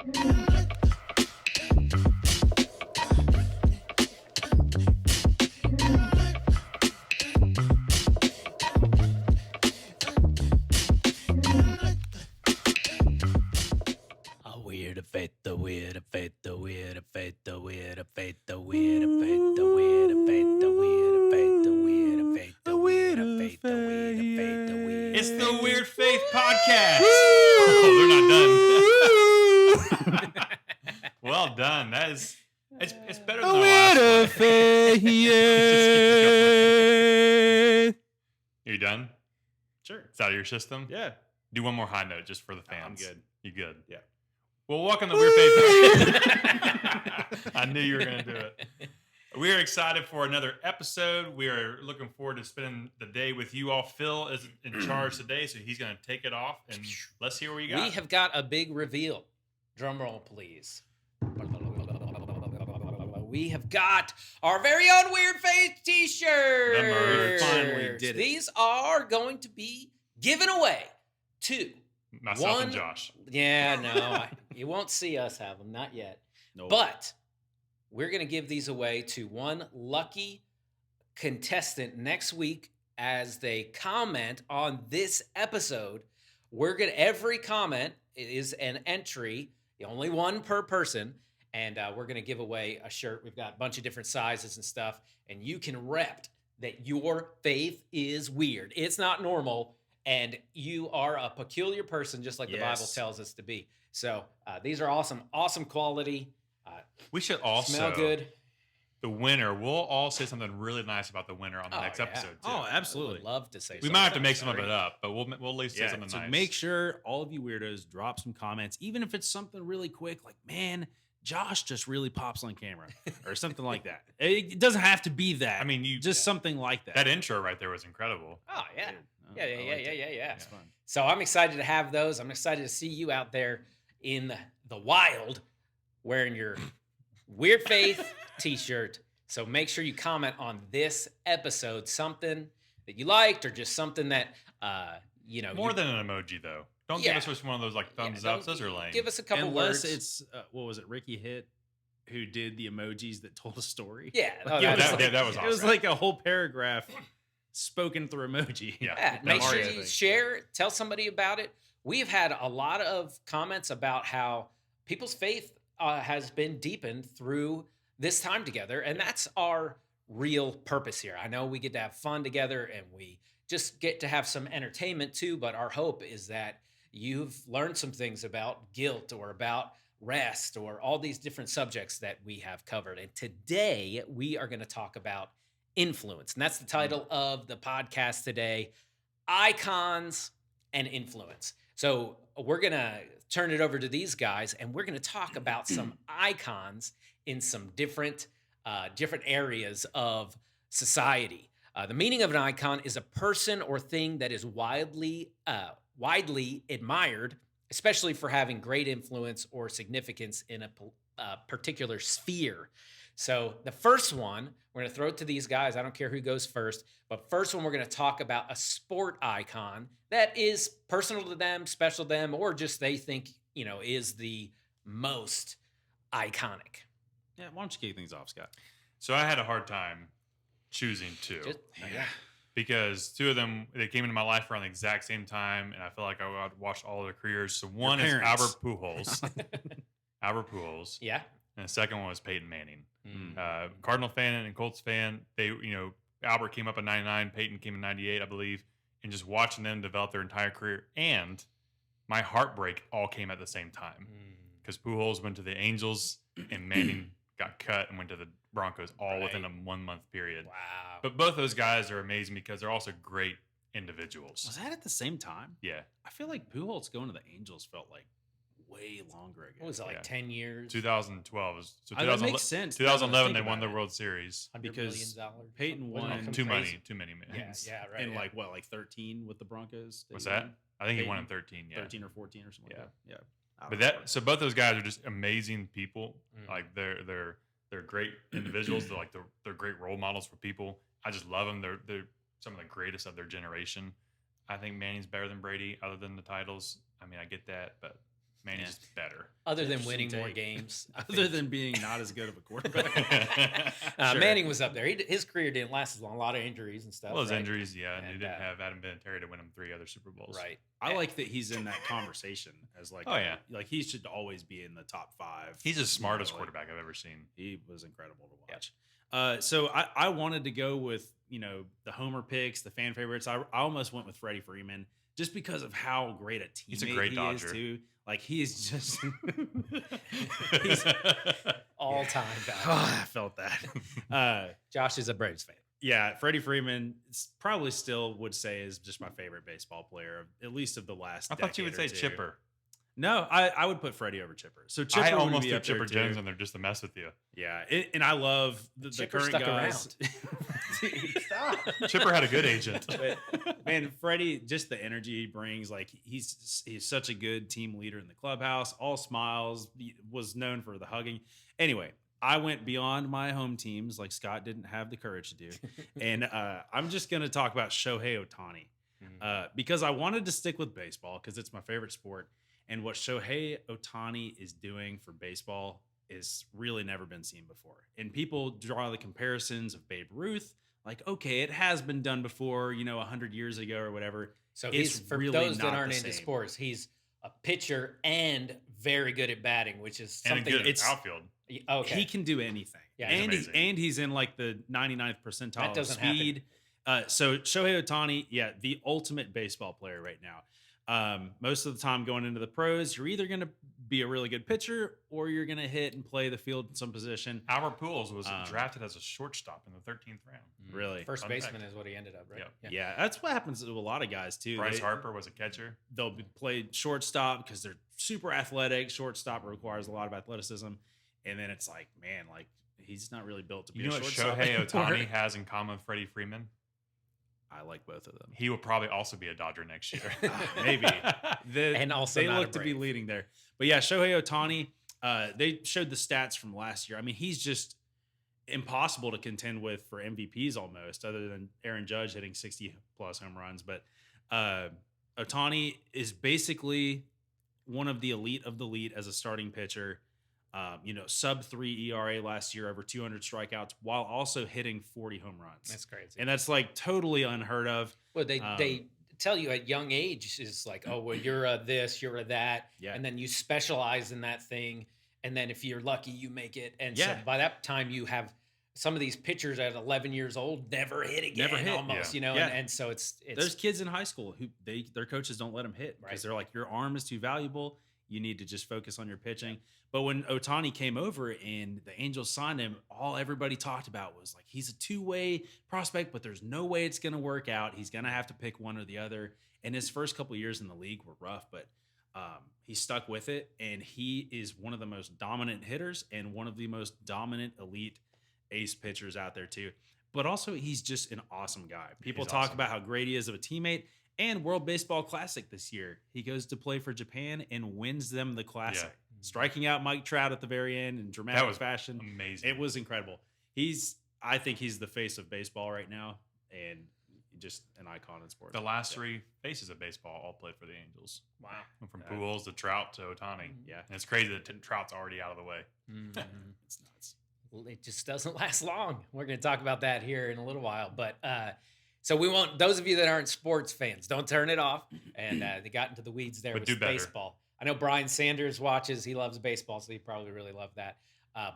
It's the Weird Faith Podcast. Oh, they're not done. Well done. That is, it's better than the last one. Are you done? Sure. It's out of your system? Yeah. Do one more high note just for the fans. I'm good. You good? Yeah. Well, welcome to Weird Faith Podcast. I knew you were going to do it. We are excited for another episode. We are looking forward to spending the day with you all. Phil is in charge today, so he's going to take it off, and let's hear what you got. We have got a big reveal. Drum roll, please. We have got our very own Weird Faith t-shirts. The merch. Finally did it. These are going to be given away to Myself and Josh. Yeah, no, you won't see us have them, not yet. Nope. But we're going to give these away to one lucky contestant next week as they comment on this episode. Every comment is an entry, only one per person, and we're going to give away a shirt. We've got a bunch of different sizes and stuff, and you can rep that your faith is weird. It's not normal, and you are a peculiar person, just like the Bible tells us to be. So these are awesome quality. We should also Smell good. The winner. We'll all say something really nice about the winner on the next yeah. episode too. Oh, I absolutely. would love to say We might have to make some of it up, but we'll at least say something so nice. make sure all of you weirdos drop some comments, even if it's something really quick, like, man, Josh just really pops on camera or something like that. It doesn't have to be that. I mean, something like that. That intro right there was incredible. Oh, yeah. Oh, Yeah. I liked it. It's fun. So I'm excited to have those. I'm excited to see you out there in the wild wearing your Weird Faith t-shirt. So make sure you comment on this episode, something that you liked or just something that, More than an emoji, though. Don't give us just one of those like thumbs ups. Those are lame. Give us a couple Unless words. it's, what was it, Ricky Hitt, who did the emojis that told a story? Yeah. that was awesome. It was like a whole paragraph spoken through emoji. Yeah, make sure you share, tell somebody about it. We've had a lot of comments about how people's faith has been deepened through this time together, and that's our real purpose here. I know we get to have fun together, and we just get to have some entertainment too, but our hope is that you've learned some things about guilt or about rest or all these different subjects that we have covered. And today we are going to talk about influence. And that's the title of the podcast today, Icons and Influence. So we're going to turn it over to these guys, and we're going to talk about some icons in some different areas of society. The meaning of an icon is a person or thing that is widely admired, especially for having great influence or significance in a particular sphere. So the first one, we're going to throw it to these guys. I don't care who goes first, but first one, we're going to talk about a sport icon that is personal to them, special to them, or just they think, is the most iconic. Yeah, why don't you kick things off, Scott? So I had a hard time choosing two. Because two of them, they came into my life around the exact same time, and I feel like I watched all of their careers. So one is Albert Pujols. Albert Pujols. Yeah. And the second one was Peyton Manning. Cardinal fan and Colts fan. They, Albert came up in 99, Peyton came in 98, I believe. And just watching them develop their entire career. And my heartbreak all came at the same time. Because Pujols went to the Angels, and Manning got cut and went to the Broncos all within a 1 month period. Wow. But both those guys are amazing because they're also great individuals. Was that at the same time? Yeah. I feel like Pujols going to the Angels felt like way longer ago. What was it, 10 years? 2012. So that makes sense. 2011, they won the World Series. Because $100 million. Peyton won. Too many millions. Yeah, right. And like 13 with the Broncos? What's that? I think Peyton? he won in 13, yeah. 13 or 14 or something like that. Yeah. But so both those guys are just amazing people. Like they're great individuals. They're great role models for people. I just love them. They're some of the greatest of their generation. I think Manning's better than Brady, other than the titles. I mean, I get that, but Manning's just better. Other than Interesting winning more take. games. I Other think. than being not as good of a quarterback. Sure. Manning was up there. His career didn't last as long. A lot of injuries and stuff. Well, his right? injuries, yeah, and he And, didn't have Adam Vinatieri to win him 3 other Super Bowls. Right. I like that he's in that conversation as like, Oh, yeah. like he should always be in the top 5. He's the smartest like, quarterback I've ever seen. He was incredible to watch. So I wanted to go with, the Homer picks, the fan favorites. I almost went with Freddie Freeman just because of how great a teammate He's a great he Dodger. is too. Like he is just He's all time guy. I felt that. Josh is a Braves fan. Yeah, Freddie Freeman probably still would say is just my favorite baseball player, at least of the last. I thought you would decade say or two. Chipper. No, I would put Freddie over Chipper. So Chipper I would almost be threw up there Chipper too. Jones in there just to mess with you. Yeah, and I love the Chipper current stuck guys. Stop. Chipper had a good agent. But, man, Freddie, just the energy he brings, like he's such a good team leader in the clubhouse. All smiles, he was known for the hugging. Anyway, I went beyond my home teams, like Scott didn't have the courage to do, and I'm just going to talk about Shohei Ohtani because I wanted to stick with baseball because it's my favorite sport. And what Shohei Ohtani is doing for baseball is really never been seen before. And people draw the comparisons of Babe Ruth, like, okay, it has been done before, 100 years ago or whatever. So It's he's for really those that not aren't the into same. sports, he's a pitcher and very good at batting, which is And a something. good it's- outfield. Okay. He can do anything. Yeah, he's and he's in like the 99th percentile That of doesn't happen. speed. So Shohei Ohtani, yeah, the ultimate baseball player right now. Most of the time going into the pros, you're either going to be a really good pitcher or you're going to hit and play the field in some position. Albert Pujols was Um, drafted as a shortstop in the 13th round. Really? First Fun baseman fact. is what he ended up, right? Yep. Yeah, that's what happens to a lot of guys too. Bryce They- Harper was a catcher. They'll be played shortstop because they're super athletic. Shortstop requires a lot of athleticism. And then it's like, man, like he's not really built to be You know a what shortstop. Shohei anymore. Ohtani has in common with Freddie Freeman? I like both of them. He will probably also be a Dodger next year. Maybe. And also they not a look to be Brave. leading there. But yeah, Shohei Ohtani, they showed the stats from last year. I mean, he's just impossible to contend with for MVPs almost, other than Aaron Judge hitting 60 plus home runs. But Ohtani is basically one of the elite of the elite as a starting pitcher. Sub 3 ERA last year, over 200 strikeouts, while also hitting 40 home runs. That's crazy. And that's like totally unheard of. Well, they tell you at young age is like, oh, well, you're a this, you're a that, Yeah. and then you specialize in that thing, and then if you're lucky, you make it. And so Yeah. by that time, you have some of these pitchers at 11 years old never hit again, Never hit. almost, Yeah. Yeah. and so it's There's kids in high school who their coaches don't let them hit because Right. they're like, your arm is too valuable. You need to just focus on your pitching. But when Ohtani came over and the Angels signed him, all everybody talked about was like, he's a two-way prospect, but there's no way it's going to work out. He's going to have to pick one or the other. And his first couple years in the league were rough, but he stuck with it. And he is one of the most dominant hitters and one of the most dominant elite ace pitchers out there too. But also he's just an awesome guy. People He's talk awesome. about how great he is of a teammate. And World Baseball Classic this year, he goes to play for Japan and wins them the Classic, striking out Mike Trout at the very end in dramatic That was fashion. amazing. It was incredible. I think he's the face of baseball right now, and just an icon in sports. The last 3 faces of baseball all played for the Angels. wow. Went from Yeah. Pujols to Trout to Ohtani. Yeah, And it's crazy that Trout's already out of the way. Mhm. it's nuts. Well, it just doesn't last long. We're going to talk about that here in a little while. But so we want those of you that aren't sports fans, don't turn it off. And they got into the weeds there But with do better. baseball. I know Brian Sanders watches. He loves baseball, so he probably really loved that.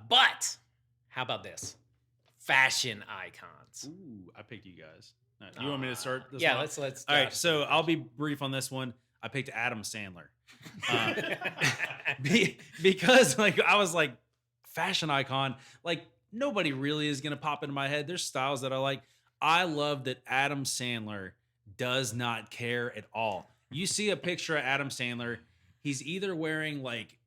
But how about this? Fashion icons. Ooh, I picked you guys. You want me to start this Yeah, one? let's. All right, so I'll be brief on this one. I picked Adam Sandler. Because like I was like fashion icon, like nobody really is gonna pop into my head. There's styles that I like. I love that Adam Sandler does not care at all. You see a picture of Adam Sandler, he's either wearing like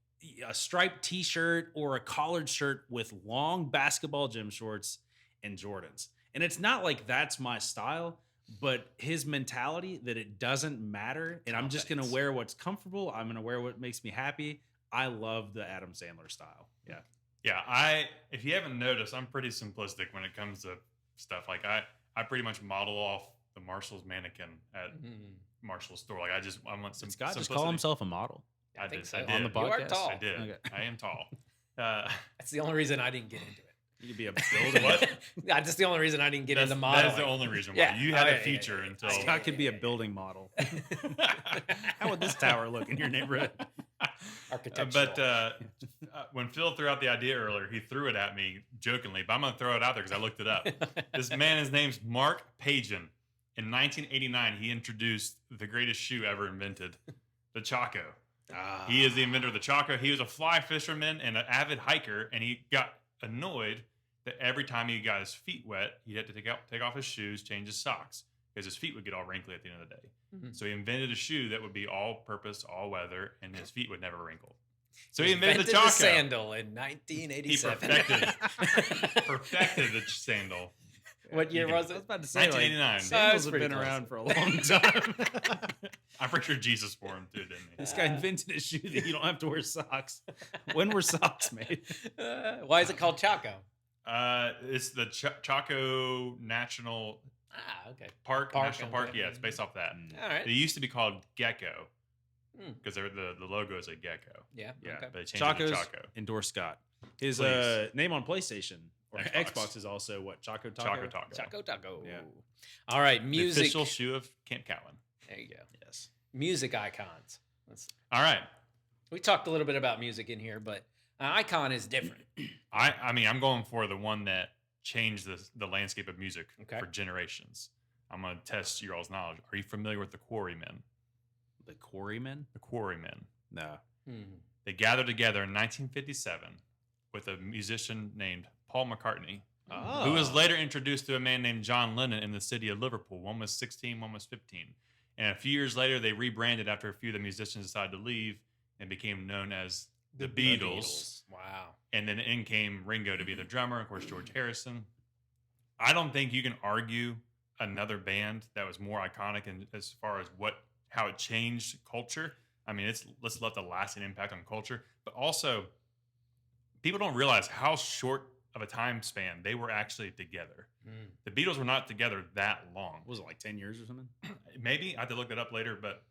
a striped t-shirt or a collared shirt with long basketball gym shorts and Jordans. And it's not like that's my style, but his mentality that it doesn't matter and I'm just going to Confidence. wear what's comfortable. I'm going to wear what makes me happy. I love the Adam Sandler style. Yeah. Yeah, if you haven't noticed, I'm pretty simplistic when it comes to stuff. Like I pretty much model off the Marshall's mannequin at Mhm. Marshall's store. Like I want some Scott just simplicity. call himself a model. I think so. I did. On the You are podcast? tall. I did. Okay. I am tall. That's the only reason I didn't get into it. You could be a building. What? That's the only reason I didn't get into That modeling. is the only reason why. Yeah. You had Oh, a yeah, yeah, future yeah. until. Scott could be a building model. How would this tower look in your neighborhood? Architectural. When Phil threw out the idea earlier, he threw it at me jokingly, but I'm going to throw it out there because I looked it up. This man, his name's Mark Pagen. In 1989, he introduced the greatest shoe ever invented, the Chaco. He is the inventor of the Chaco. He was a fly fisherman and an avid hiker, and he got annoyed that every time he got his feet wet, he'd have to take off his shoes, change his socks, because his feet would get all wrinkly at the end of the day. Mhm. So he invented a shoe that would be all-purpose, all-weather, and his feet would never wrinkle. So he invented the Chaco. sandal in He 1987. perfected the sandal. What year You was I was it? about to say, like, 1989. sandals have pretty been close. around for a long time. I'm pretty sure Jesus wore him too, didn't he? This guy invented a shoe that you don't have to wear socks. When were socks made? Why is it called Chaco? It's the Chaco National Okay. Park, Park, National Park. okay. Yeah, it's based off that. All right. It used to be called Gecko Hmm. because the logo is a gecko. Yeah. Yeah, Okay. But they changed it to Chacos, Chaco. endorse Scott. His Please. name on PlayStation or Xbox. Xbox is also what? Choco Taco? Chaco Taco. Chaco Taco. Yeah. All right. The Music. official shoe of Camp Cowan. There you go. Yes. Music icons. All right. We talked a little bit about music in here, but an icon is different. I mean, I'm going for the one that changed the landscape of music Okay. for generations. I'm going to test your all's knowledge. Are you familiar with the Quarrymen? The Quarrymen? The Quarrymen. No. They gathered together in 1957 with a musician named Paul McCartney, who was later introduced to a man named John Lennon in the city of Liverpool. One was 16, one was 15. And a few years later, they rebranded after a few of the musicians decided to leave and became known as the Beatles. Wow. And then in came Ringo to be the drummer, of course, George Harrison. I don't think you can argue another band that was more iconic in, as far as how it changed culture. I mean, let's left a lasting impact on culture, but also people don't realize how short of a time span they were actually together. The Beatles were not together that long. What was it, like 10 years or something? Maybe I have to look that up later, but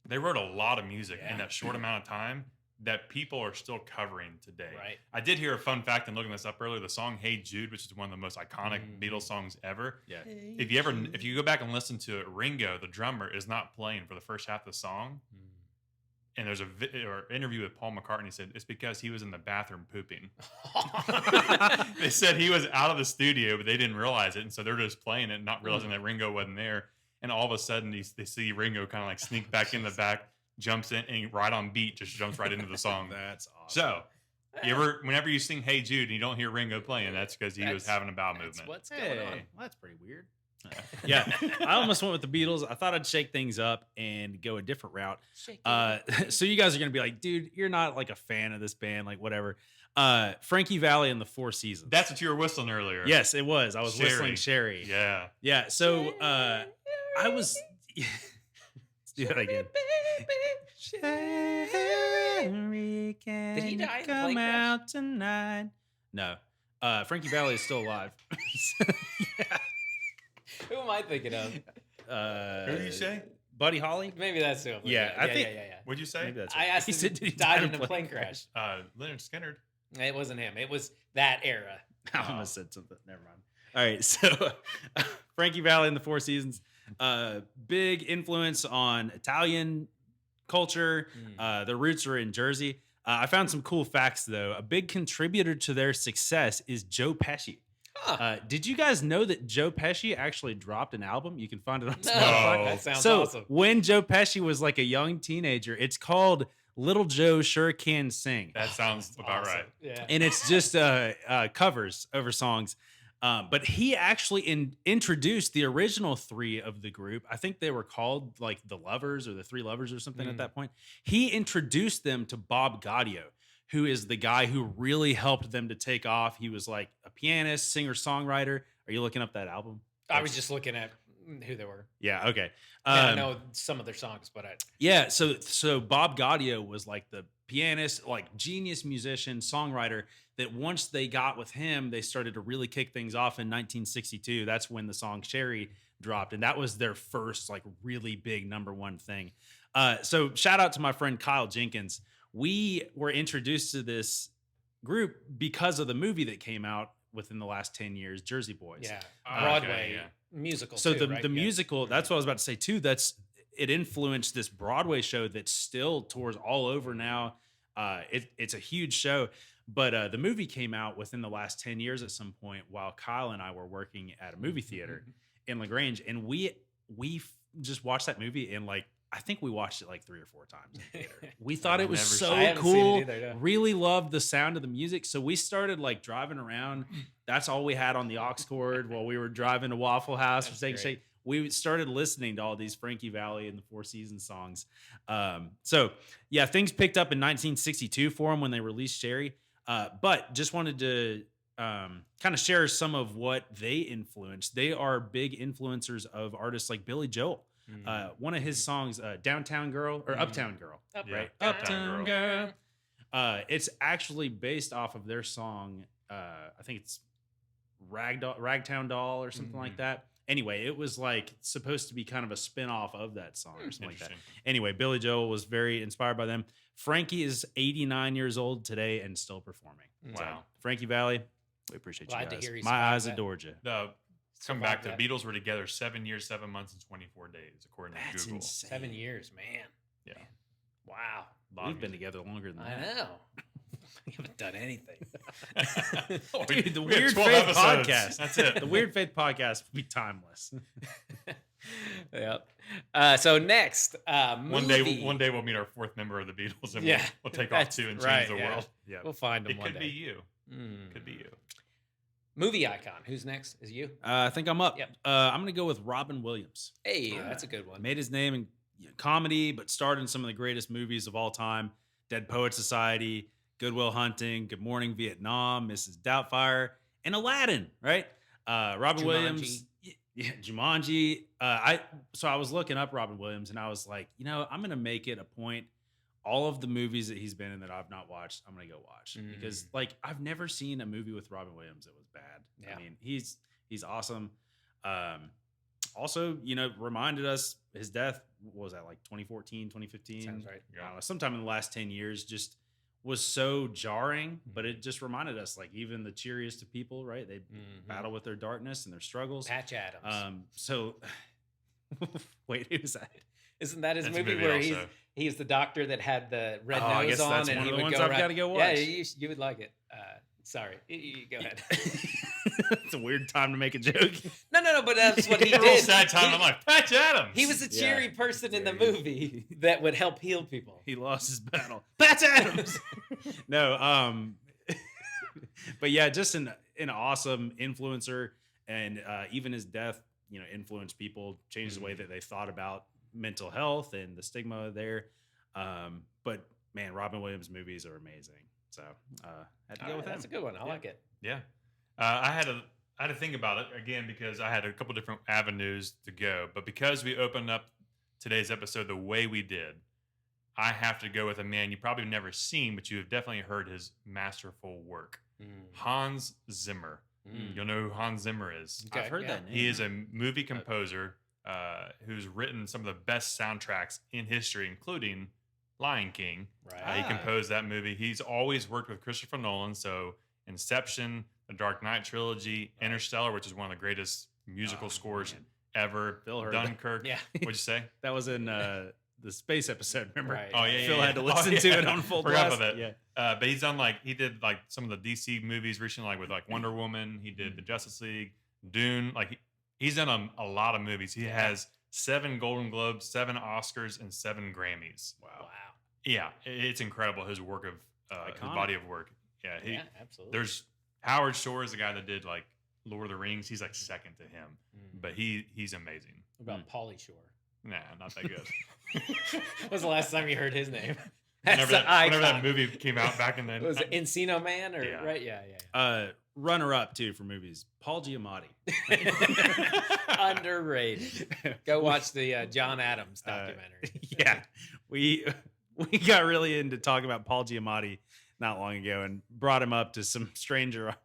they wrote a lot of music Yeah. in that short amount of time that people are still covering today. Right. I did hear a fun fact in looking this up earlier. The song "Hey Jude," which is one of the most iconic Beatles songs ever. Yeah. If you go back and listen to it, Ringo, the drummer, is not playing for the first half of the song. And there's or interview with Paul McCartney said it's because he was in the bathroom pooping. They said he was out of the studio, but they didn't realize it, and so they're just playing it, not realizing that Ringo wasn't there. And all of a sudden, they see Ringo kind of like sneak back in the back, jumps in, and right on beat, just jumps right into the song. That's awesome. So, whenever you sing "Hey Jude" and you don't hear Ringo playing, that's because he was having a bowel That's movement. what's going Hey, on. well, that's pretty weird. Yeah, I almost went with the Beatles. I thought I'd shake things up and go a different route. So you guys are gonna be like, dude, you're not like a fan of this band, like whatever. Frankie Valli and the Four Seasons. That's what you were whistling earlier. Yes, it was. I was Sherry. whistling Sherry. Yeah. Yeah. So I was. Let's do that again. Sherry, can Did he die in the come plane crash? out tonight? No. Frankie Valli is still alive. Yeah. Who am I thinking of? Who did you say? Buddy Holly? Maybe that's who. I'm Yeah, thinking I of. think- Yeah. What'd you say? Maybe that's I right. asked He him said, if did he he died die in a plane crash. Leonard Skinner. It wasn't him. It was that era. I almost said something. Never mind. All right. So Frankie Valli and the Four Seasons, big influence on Italian culture. Their roots are in Jersey. I found some cool facts, though. A big contributor to their success is Joe Pesci. Huh. Did you guys know that Joe Pesci actually dropped an album? You can find it on No, Spotify. that sounds So awesome. when Joe Pesci was like a young teenager, it's called Little Joe Sure Can Sing. That sounds That's about awesome. right. Yeah. And it's just covers over songs. But he actually introduced the original three of the group. I think they were called like the Lovers or the Three Lovers or something at that point. He introduced them to Bob Gaudio, who is the guy who really helped them to take off. He was like a pianist, singer, songwriter. Are you looking up that album? I was just looking at who they were. Yeah. Okay. I know some of their songs, but Yeah, so Bob Gaudio was like the pianist, like genius musician, songwriter that once they got with him, they started to really kick things off in 1962. That's when the song Sherry dropped, and that was their first like really big number one thing. So shout out to my friend Kyle Jenkins. We were introduced to this group because of the movie that came out within the last 10 years, Jersey Boys. Yeah, Okay, Broadway yeah. musical. So too, the right? the Yeah. musical, that's what I was about to say too. It influenced this Broadway show that still tours all over now. It's a huge show, but the movie came out within the last 10 years at some point while Kyle and I were working at a movie theater in LaGrange, and we just watched that movie, and like I think we watched it like 3 or 4 times in the theater. We thought it was never so seen I haven't seen it cool. either, no. Really loved the sound of the music, so we started like driving around. That's all we had on the aux cord while we were driving to Waffle House or That's Shake great. Shake. We started listening to all these Frankie Valli and the Four Seasons songs. So yeah, things picked up in 1962 for them when they released Sherry. But just wanted to kind of share some of what they influenced. They are big influencers of artists like Billy Joel. One of his songs, Downtown Girl or Uptown Girl, Up, Yeah. right? Uptown Girl. It's actually based off of their song. I think it's Ragtown Doll or something like that. Anyway, it was like supposed to be kind of a spin-off of that song or something like that. Interesting. Anyway, Billy Joel was very inspired by them. Frankie is 89 years old today and still performing. So, Wow. Frankie Valli, we appreciate Glad you to guys. hear he My survived eyes that. adored you. Come back. The that. Beatles were together 7 years, 7 months, and 24 days, according That's to Google. insane. 7 years, man. Yeah. Wow. Lot We've of been music. together longer than I that. know. We haven't done anything. Dude, the We had Weird 12 Faith episodes. podcast. That's it. The Weird Faith podcast will be timeless. Yep. So next, One day we'll meet our 4th member of the Beatles, and Yeah, we'll take off that's 2 and change right, the yeah. world. Yeah. we'll find them It one could day. be you. Mm. Could be you. Movie icon. Who's next? Is you? I think I'm up. Yep. I'm going to go with Robin Williams. Hey, that's a good one. Made his name in comedy, but starred in some of the greatest movies of all time: Dead Poet Society, Good Will Hunting, Good Morning Vietnam, Mrs. Doubtfire, and Aladdin. Right? Robin Jumanji. Williams. Yeah, Jumanji. I was looking up Robin Williams, and I was like, I'm going to make it a point. All of the movies that he's been in that I've not watched, I'm going to go watch because, like, I've never seen a movie with Robin Williams that was bad. Yeah. I mean, he's awesome. Also, reminded us his death, what was that, like 2014, 2015? Sounds right. I don't know, sometime in the last 10 years, just was so jarring, but it just reminded us, like, even the cheeriest of people, right? They battle with their darkness and their struggles. Patch Adams. So, wait, who's that? Isn't that his That's a movie movie where also. he's the doctor that had the red Oh, I nose guess on, that's and one he of the would ones go I've around- gotta go Yeah, watch. you would like it. Sorry, you go ahead. It's a weird time to make a joke. No, but that's what he A real did. sad time. He- I'm like, Patch Adams. He was a Yeah. cheery person in the Very. movie that would help heal people. He lost his battle. Patch Adams. No, but yeah, just an awesome influencer, and even his death, influenced people, changed the way that they thought about mental health and the stigma there. But man, Robin Williams movies are amazing. So had to go with him. That's a good one. I Yeah. like it. Yeah. I had to think about it again because I had a couple different avenues to go. But because we opened up today's episode the way we did, I have to go with a man you probably never seen, but you have definitely heard his masterful work. Hans Zimmer. You'll know who Hans Zimmer is. Okay, I've heard yeah. that name. He is a movie composer who's written some of the best soundtracks in history, including Lion King. Right. He composed that movie. He's always worked with Christopher Nolan. So Inception, The Dark Knight trilogy, Interstellar, which is one of the greatest musical scores man. ever. Phil heard that. Dunkirk. Yeah. What'd you say? That was in the space episode. Remember? Right. Oh yeah, Phil yeah, had to yeah. listen Oh, to yeah. it on full Forgot blast. about that. Yeah. But he's done he did some of the DC movies recently, like with Wonder Woman. He did the Justice League, Dune. He's done a lot of movies. He has 7 Golden Globes, 7 Oscars, and 7 Grammys. Wow. Yeah, it's incredible his work of his Iconic. body of work. Yeah, Yeah, absolutely. there's Howard Shore is the guy that did Lord of the Rings. He's second to him, but he's amazing. What about Pauly Shore? Nah, not that good. When was the last time you heard his name? whenever, That's that, an whenever that icon. movie came out back in the Was it Encino Man or Yeah. right? Yeah. Runner up too for movies. Paul Giamatti. Underrated. Go watch the John Adams documentary. Yeah, we got really into talking about Paul Giamatti not long ago and brought him up to some stranger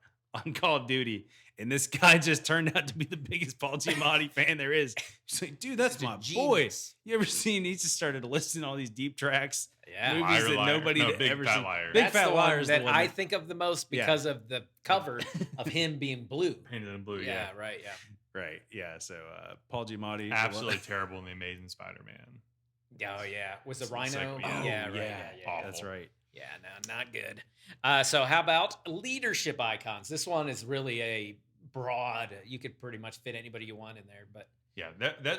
on Call of Duty, and this guy just turned out to be the biggest Paul Giamatti fan there is. He's like, dude, that's He's a my boy. genius. You ever seen? He just started listing all these deep tracks, Yeah. movies Liar, that Liar. nobody No, had Big ever Fat seen. Liar. Big That's Fat the Liar one is that the one I that- think of the most Yeah. because of the cover of him being blue. Painted in blue. Yeah, Yeah. right. Yeah. Right. Yeah. So Paul Giamatti, Absolutely terrible in the Amazing Spider-Man. Oh yeah. Was the It's Rhino? like- yeah, oh, right. yeah, Yeah. That's Awful. right. Yeah, no, not good. So how about leadership icons? This one is really a broad. You could pretty much fit anybody you want in there, but Yeah,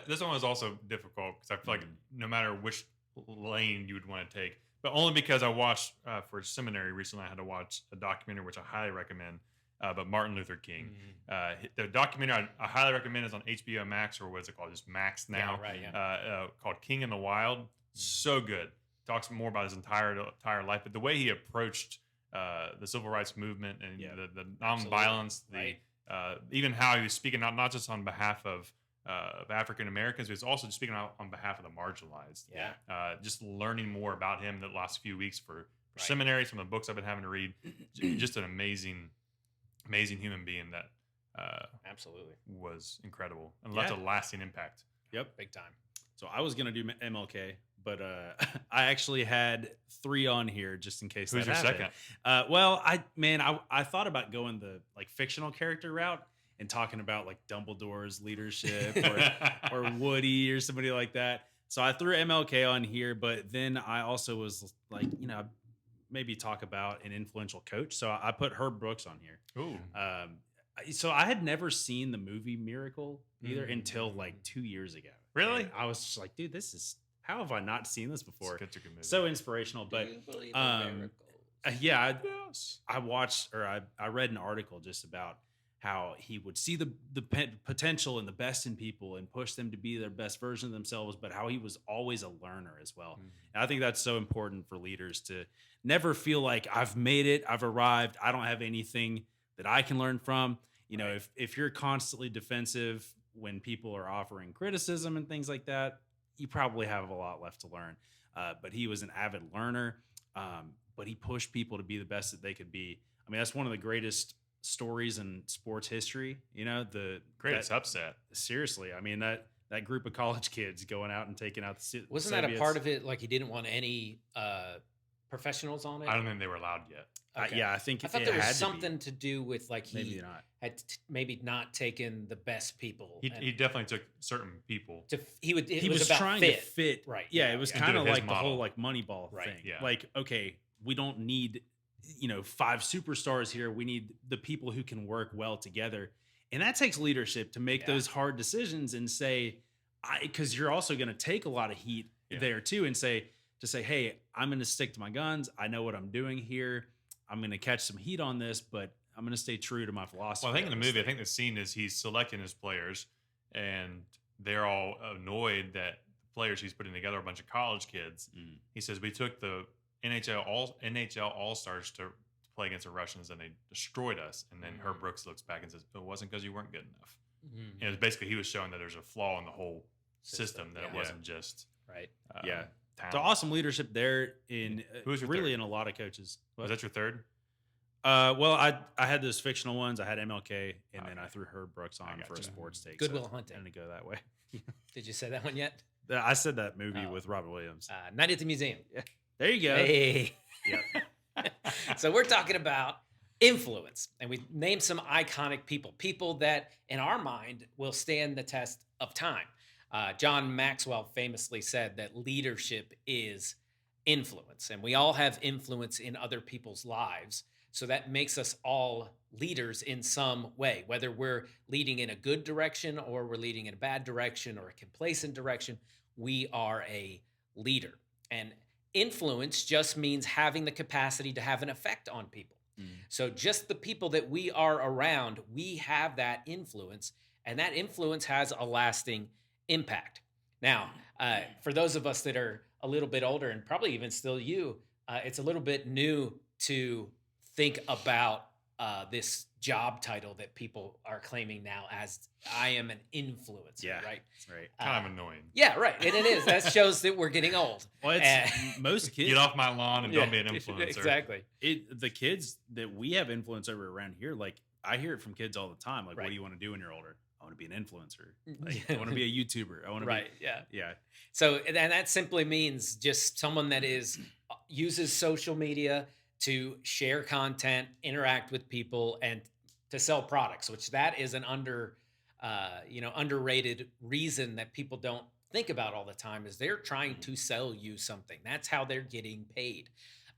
this one was also difficult because I feel like no matter which lane you would want to take, but only because I watched for seminary recently, I had to watch a documentary which I highly recommend. But Martin Luther King, the documentary I highly recommend is on HBO Max, or what is it called? Just Max now. Yeah, right, yeah. Called King in the Wild. So good. Talks more about his entire life, but the way he approached the civil rights movement and the nonviolence, Right. Even how he was speaking not just on behalf of African Americans, but he was also just speaking out on behalf of the marginalized. Yeah. Just learning more about him the last few weeks for Right. seminary, some of the books I've been having to read. Just an amazing human being that Absolutely. was incredible and left a Yeah. lasting impact. Yep. Big time. So I was gonna do MLK, but I actually had 3 on here just in case. Who's that your happened. second? Well, I thought about going the like fictional character route and talking about like Dumbledore's leadership or Woody or somebody like that. So I threw MLK on here, but then I also was like, maybe talk about an influential coach. So I put Herb Brooks on here. Ooh. So I had never seen the movie Miracle either Mm. until like 2 years ago. Really? And I was just like, dude, how have I not seen this before? It's a good movie. So inspirational. But Do you believe in um, miracles? yeah, yes. I watched or I read an article just about how he would see the potential and the best in people and push them to be their best version of themselves, but how he was always a learner as well. And I think that's so important for leaders to never feel like I've made it, I've arrived, I don't have anything that I can learn from. If you're constantly defensive when people are offering criticism and things like that, you probably have a lot left to learn. But he was an avid learner, but he pushed people to be the best that they could be. I mean, that's one of the greatest stories in sports history. The Greatest upset. Seriously, I mean that group of college kids going out and taking out the Wasn't that a part of it? Like he didn't want any professionals on it. I don't think they were allowed yet. Okay. Yeah, I think I thought it there was had to be. something to do with like Maybe he not. had maybe not taken the best people. and He definitely took certain people. he would. It He was about trying fit. to fit. Right, Yeah, yeah, it was yeah. kind of Into his like the model. whole like Moneyball Right, thing. yeah. Like, okay, we don't need 5 superstars here. We need the people who can work well together, and that takes leadership to make Yeah. those hard decisions and say, because you're also going to take a lot of heat Yeah. there too, and say, hey, I'm going to stick to my guns. I know what I'm doing here. I'm going to catch some heat on this, but I'm going to stay true to my philosophy. Well, I think in on the this movie, I thing. think the scene is he's selecting his players, and they're all annoyed that the players he's putting together are a bunch of college kids. He says, "We took the NHL All Stars to play against the Russians, and they destroyed us." And then Herb Brooks looks back and says, "It wasn't because you weren't good enough." Mhm. And it was basically he was showing that there's a flaw in the whole system, that it yeah. wasn't just Right. Yeah. talent. So awesome leadership there in Who was your really third? in a lot of coaches. Was that your third? Well, I had those fictional ones. I had MLK, and then Okay. I threw Herb Brooks on for a gotcha. sports take. Good Will so Hunting. I'm gonna go that way. Did you say that one yet? I said that movie Oh. with Robert Williams. Night at the Museum. There you go. Hey. Yep. So we're talking about influence, and we named some iconic people that in our mind will stand the test of time. John Maxwell famously said that leadership is influence, and we all have influence in other people's lives. So that makes us all leaders in some way, whether we're leading in a good direction or we're leading in a bad direction or a complacent direction, we are a leader. And influence just means having the capacity to have an effect on people. So just the people that we are around, we have that influence, and that influence has a lasting impact. Now, for those of us that are a little bit older, and probably even still you, it's a little bit new to think about this job title that people are claiming now as I am an influencer, Yeah. right? Right. Kind of annoying. Yeah, right. And it is. That shows that we're getting old. Well, it's most kids. Get off my lawn and don't be an Yeah, influencer. Exactly. The kids that we have influence over around here, like I hear it from kids all the time. Like, Right. what do you want to do when you're older? I want to be an influencer. Like, I want to be a YouTuber. I want to Right. Yeah. be, yeah. So, and that simply means just someone that uses social media to share content, interact with people, and to sell products, which that is an underrated reason that people don't think about all the time, is they're trying to sell you something. That's how they're getting paid.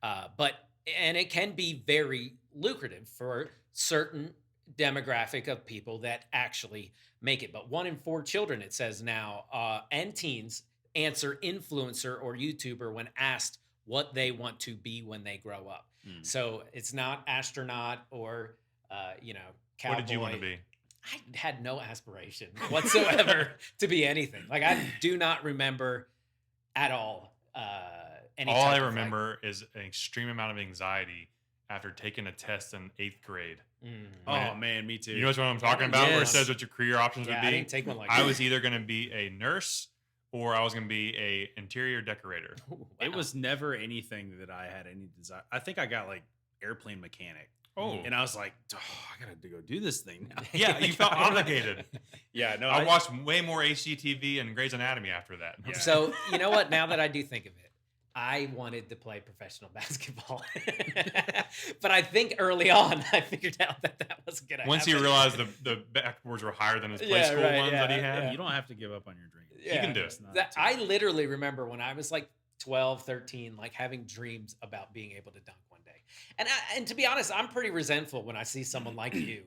And it can be very lucrative for certain demographic of people that actually make it. But 1 in 4 children, it says now, and teens answer influencer or YouTuber when asked what they want to be when they grow up. So it's not astronaut or, cowboy. What did you want to be? I had no aspiration whatsoever to be anything. Like, I do not remember at all. All I remember is an extreme amount of anxiety after taking a test in 8th grade. Oh man, me too. You know what I'm talking about? Where it Yes. says what your career options would be. I didn't take one like I that. was either going to be a nurse or I was going to be a interior decorator. Ooh, It wow. was never anything that I had any desire. I think I got like airplane mechanic. Oh, And I was like, oh, I gotta go do this thing now. yeah, you felt obligated. Yeah, no, I watched way more HGTV and Grey's Anatomy after that. Yeah. So, you know what? Now that I do think of it, I wanted to play professional basketball. But I think early on, I figured out that wasn't going to happen. Once he realized the backboards were higher than his play school ones that he had, You don't have to give up on your dreams. Yeah. can do it. It's not That, too I much. literally remember when I was like 12, 13, like having dreams about being able to dunk one day. And to be honest, I'm pretty resentful when I see someone like you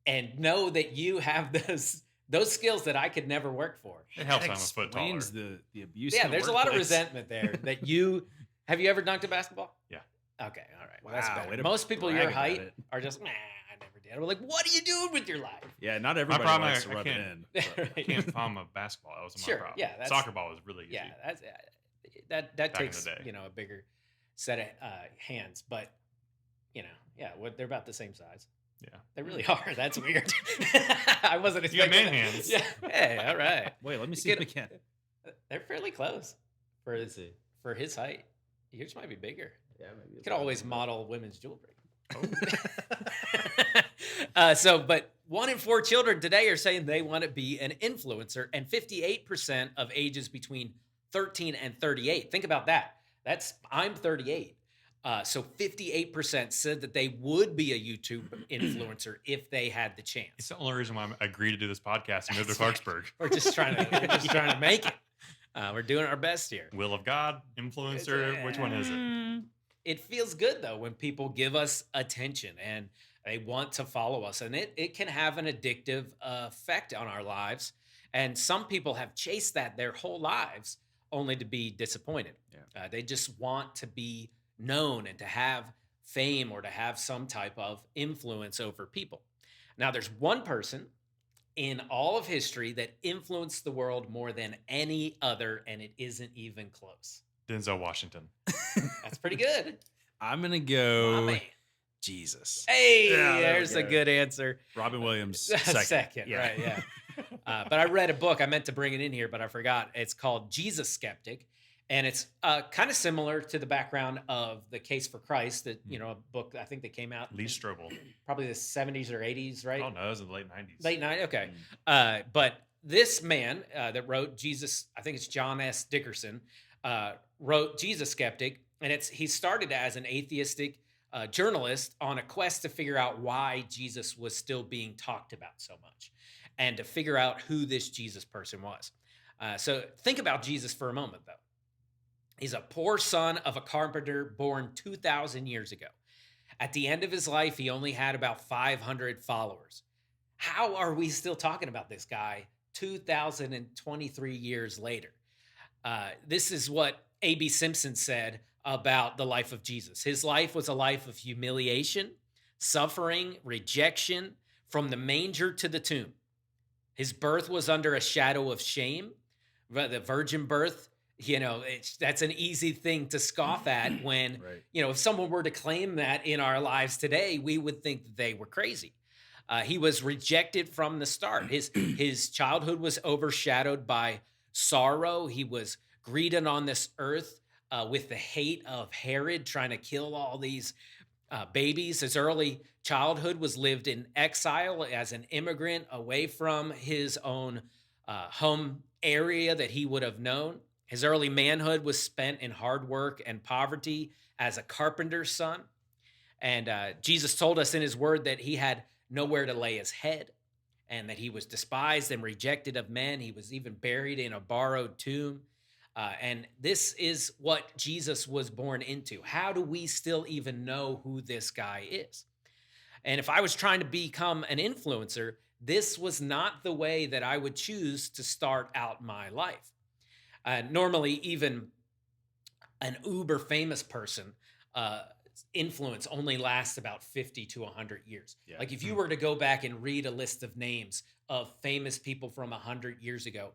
and know that you have those skills that I could never work for. it helps That I'm a foot taller. explains the abuse. Yeah, in the there's a lot of workplace. resentment there that you have you ever dunked a basketball? Yeah. Okay, all right. Well, that's Wow, better. way to Most people brag your about height it. are just, I never did. I'm like, what are you doing with your life? Yeah, not everybody problem, likes I to rub it can't- in. Right. I can't palm a basketball. That was my Sure, problem. yeah, that's- Soccer ball was really easy. Yeah, that's that Back in takes the day. a bigger set of hands, but they're about the same size. Yeah. They really are. That's weird. I wasn't You got expecting man that. hands. Yeah. Hey, all right. Wait, let me see Get if we can. They're fairly close for his height. Yours might be bigger. Yeah, maybe. You could always model women's jewelry. Oh. But 1 in 4 children today are saying they want to be an influencer, and 58% of ages between 13 and 38. Think about that. I'm 38. So 58% said that they would be a YouTube influencer if they had the It's chance. the only reason why I agreed to do this podcast and move to That's right. Clarksburg. We're just trying to make it. We're doing our best here. Will of God, influencer, which one is it? It feels good though when people give us attention and they want to follow us, and it can have an addictive effect on our lives. And some people have chased that their whole lives only to be disappointed. Yeah. They just want to be known and to have fame or to have some type of influence over people. Now, there's one person in all of history that influenced the world more than any other, and it isn't even close. Denzel Washington. That's pretty good. I'm gonna My go man. Jesus. Hey, Yeah, there we there's a go. good answer. Robin Williams Second, second. right? Yeah. But I read a book. I meant to bring it in here, but I forgot. It's called Jesus Skeptic, and it's kind of similar to the background of The Case for Christ. That a book I think that came out Lee in Strobel. probably the 70s or 80s, right? Oh no, it was in the late 90s. Late night. Okay. But this man that wrote Jesus, I think it's John S. Dickerson, wrote Jesus Skeptic, and he started as an atheistic journalist on a quest to figure out why Jesus was still being talked about so much, and to figure out who this Jesus person was. So think about Jesus for a moment, though. He's a poor son of a carpenter born 2,000 years ago. At the end of his life, he only had about 500 followers. How are we still talking about this guy 2,023 years later? This is what A.B. Simpson said about the life of Jesus. His life was a life of humiliation, suffering, rejection, from the manger to the tomb. His birth was under a shadow of shame. The virgin birth, that's an easy thing to scoff at when, Right. if someone were to claim that in our lives today, we would think that they were crazy. He was rejected from the start. His childhood was overshadowed by sorrow. He was greeted on this earth with the hate of Herod trying to kill all these babies. His early childhood was lived in exile as an immigrant away from his own home area that he would have known. His early manhood was spent in hard work and poverty as a carpenter's son. And Jesus told us in his word that he had nowhere to lay his head and that he was despised and rejected of men. He was even buried in a borrowed tomb. And this is what Jesus was born into. How do we still even know who this guy is? And if I was trying to become an influencer, this was not the way that I would choose to start out my life. Normally, even an uber famous person influence only lasts about 50 to 100 years. Yeah. Like if you were to go back and read a list of names of famous people from 100 years ago,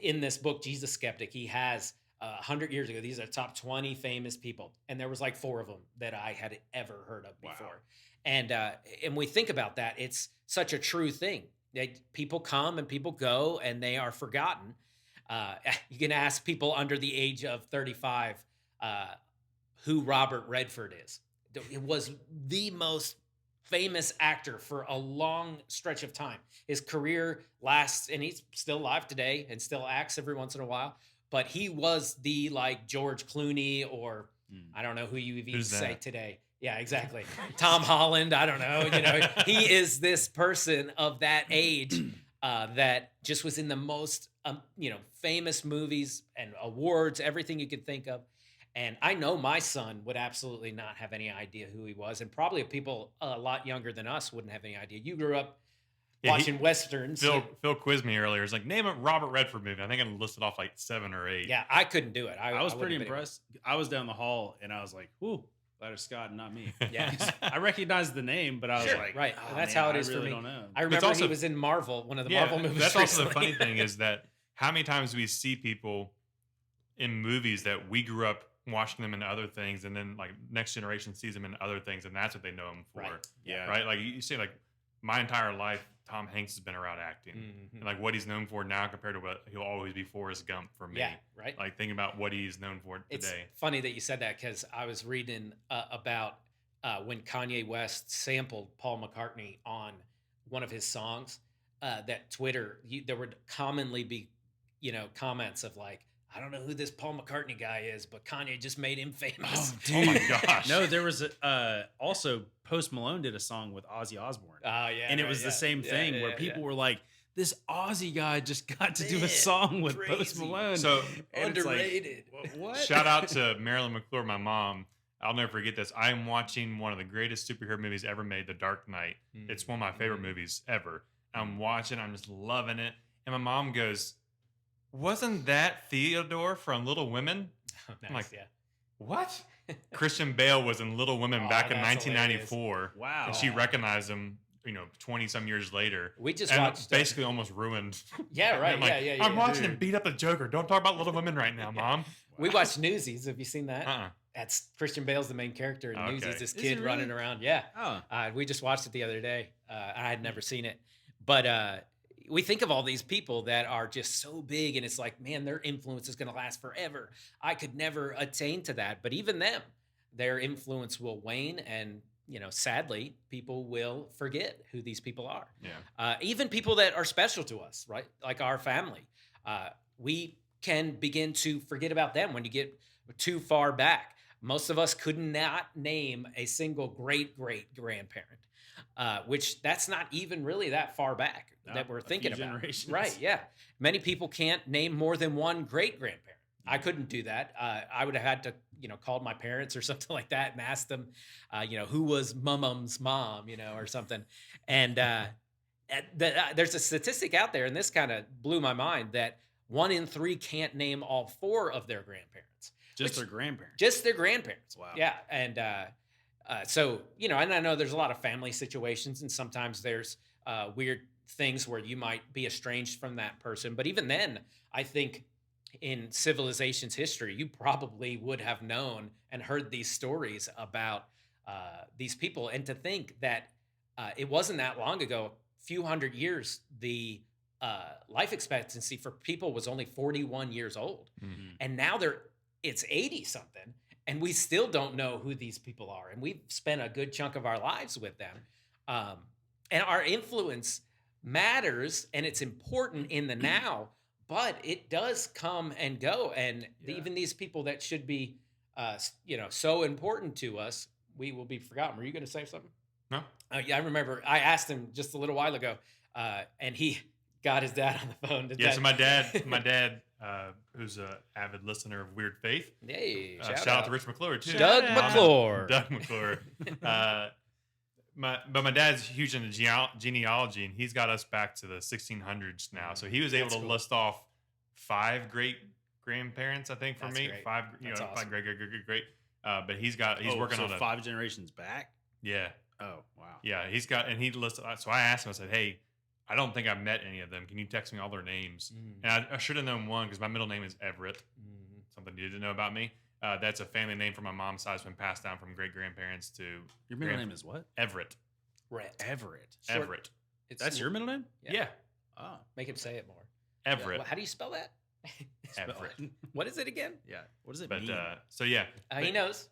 in this book, Jesus Skeptic, he has 100 years ago, these are top 20 famous people. And there was like 4 of them that I had ever heard of before. Wow. And we think about that, it's such a true thing. People come and people go and they are forgotten. You can ask people under the age of 35 who Robert Redford is. It was the most famous actor for a long stretch of time. His career lasts, and he's still alive today and still acts every once in a while. But he was the like George Clooney, or I don't know who you even say today. Yeah, exactly. Tom Holland. I don't know. You know, he is this person of that age that just was in the most famous movies and awards, everything you could think of. And I know my son would absolutely not have any idea who he was. And probably people a lot younger than us wouldn't have any idea. You grew up watching Westerns. Phil quizzed me earlier. He's like, name a Robert Redford movie. I think I listed off like 7 or 8. Yeah, I couldn't do it. I was pretty impressed. I was down the hall and I was like, whoo, glad it's Scott and not me. Yeah. I recognized the name, but I was like, right. Oh, that's man, how it is I really for me. Don't know. I remember he was in Marvel, one of the Marvel movies. That's recently. also the funny thing is that how many times we see people in movies that we grew up watching them in other things, and then like next generation sees them in other things, and that's what they know him for. Right. Yeah. Right. Like you see, like my entire life, Tom Hanks has been around acting, and like what he's known for now compared to what he'll always be Forrest Gump for me. Yeah. Right. Like thinking about what he's known for today. It's funny that you said that because I was reading about when Kanye West sampled Paul McCartney on one of his songs. That Twitter, there would commonly be, comments of like, I don't know who this Paul McCartney guy is, but Kanye just made him famous. Oh, dude. Oh my gosh. No, there was also Post Malone did a song with Ozzy Osbourne. Oh, yeah. And it was the same thing where people were like, this Ozzy guy just got to do a song with Post Malone. So underrated. Like, what? Shout out to Marilyn McClure, my mom. I'll never forget this. I am watching one of the greatest superhero movies ever made, The Dark Knight. It's one of my favorite movies ever. I'm watching, I'm just loving it. And my mom goes, wasn't that Theodore from Little Women? Oh, nice, I'm like, yeah. what? Christian Bale was in Little Women back in 1994. Hilarious. Wow. And she recognized him, 20 some years later. We just and watched basically almost ruined. Yeah, right. I'm like, yeah. I'm watching him beat up the Joker. Don't talk about Little Women right now, Mom. We watched Newsies. Have you seen that? Uh-uh. That's Christian Bale's the main character in Newsies. This Is kid it running really? around. Yeah. Oh. We just watched it the other day. I had never seen it, but we think of all these people that are just so big, and it's like, man, their influence is going to last forever. I could never attain to that, but even them, their influence will wane, and sadly, people will forget who these people are. Yeah. Even people that are special to us, right? Like our family, we can begin to forget about them when you get too far back. Most of us could not name a single great-great-grandparent, which that's not even really that far back that we're thinking about. Generations. Right, yeah. Many people can't name more than one great-grandparent. I couldn't do that. I would have had to, call my parents or something like that and ask them, who was Mum's mom, or something. And there's a statistic out there, and this kind of blew my mind, that 1 in 3 can't name all 4 of their grandparents. Their grandparents. Just their grandparents. Wow. Yeah. And so, and I know there's a lot of family situations, and sometimes there's weird things where you might be estranged from that person. But even then, I think in civilization's history, you probably would have known and heard these stories about these people. And to think that it wasn't that long ago, a few hundred years, the life expectancy for people was only 41 years old. Mm-hmm. And now it's 80 something. and we still don't know who these people are. And we've spent a good chunk of our lives with them. And our influence matters, and it's important in the now, but it does come and go. And even these people that should be, so important to us, we will be forgotten. Were you going to say something? No. Yeah, I remember I asked him just a little while ago, and he got his dad on the phone. So my dad, who's an avid listener of Weird Faith. Hey, shout out to Rich McClure too. Doug McClure. Doug McClure. But my dad's huge into genealogy, and he's got us back to the 1600s now. So he was able to list off 5 great grandparents, I think, for me. Great. 5, awesome. 5 great. But he's working on 5 generations back. Yeah. Oh wow. Yeah, he listed. So I asked him. I said, "Hey, I don't think I've met any of them. Can you text me all their names?" And I should have known one because my middle name is Everett. Something you didn't know about me. That's a family name from my mom's side. It's been passed down from great grandparents to. Your middle name is what? Everett. Everett. Everett. That's your middle name? Yeah. Oh, make him say it more. Everett. How do you spell that? Everett. What is it again? Yeah. What does it But mean? so yeah. He knows.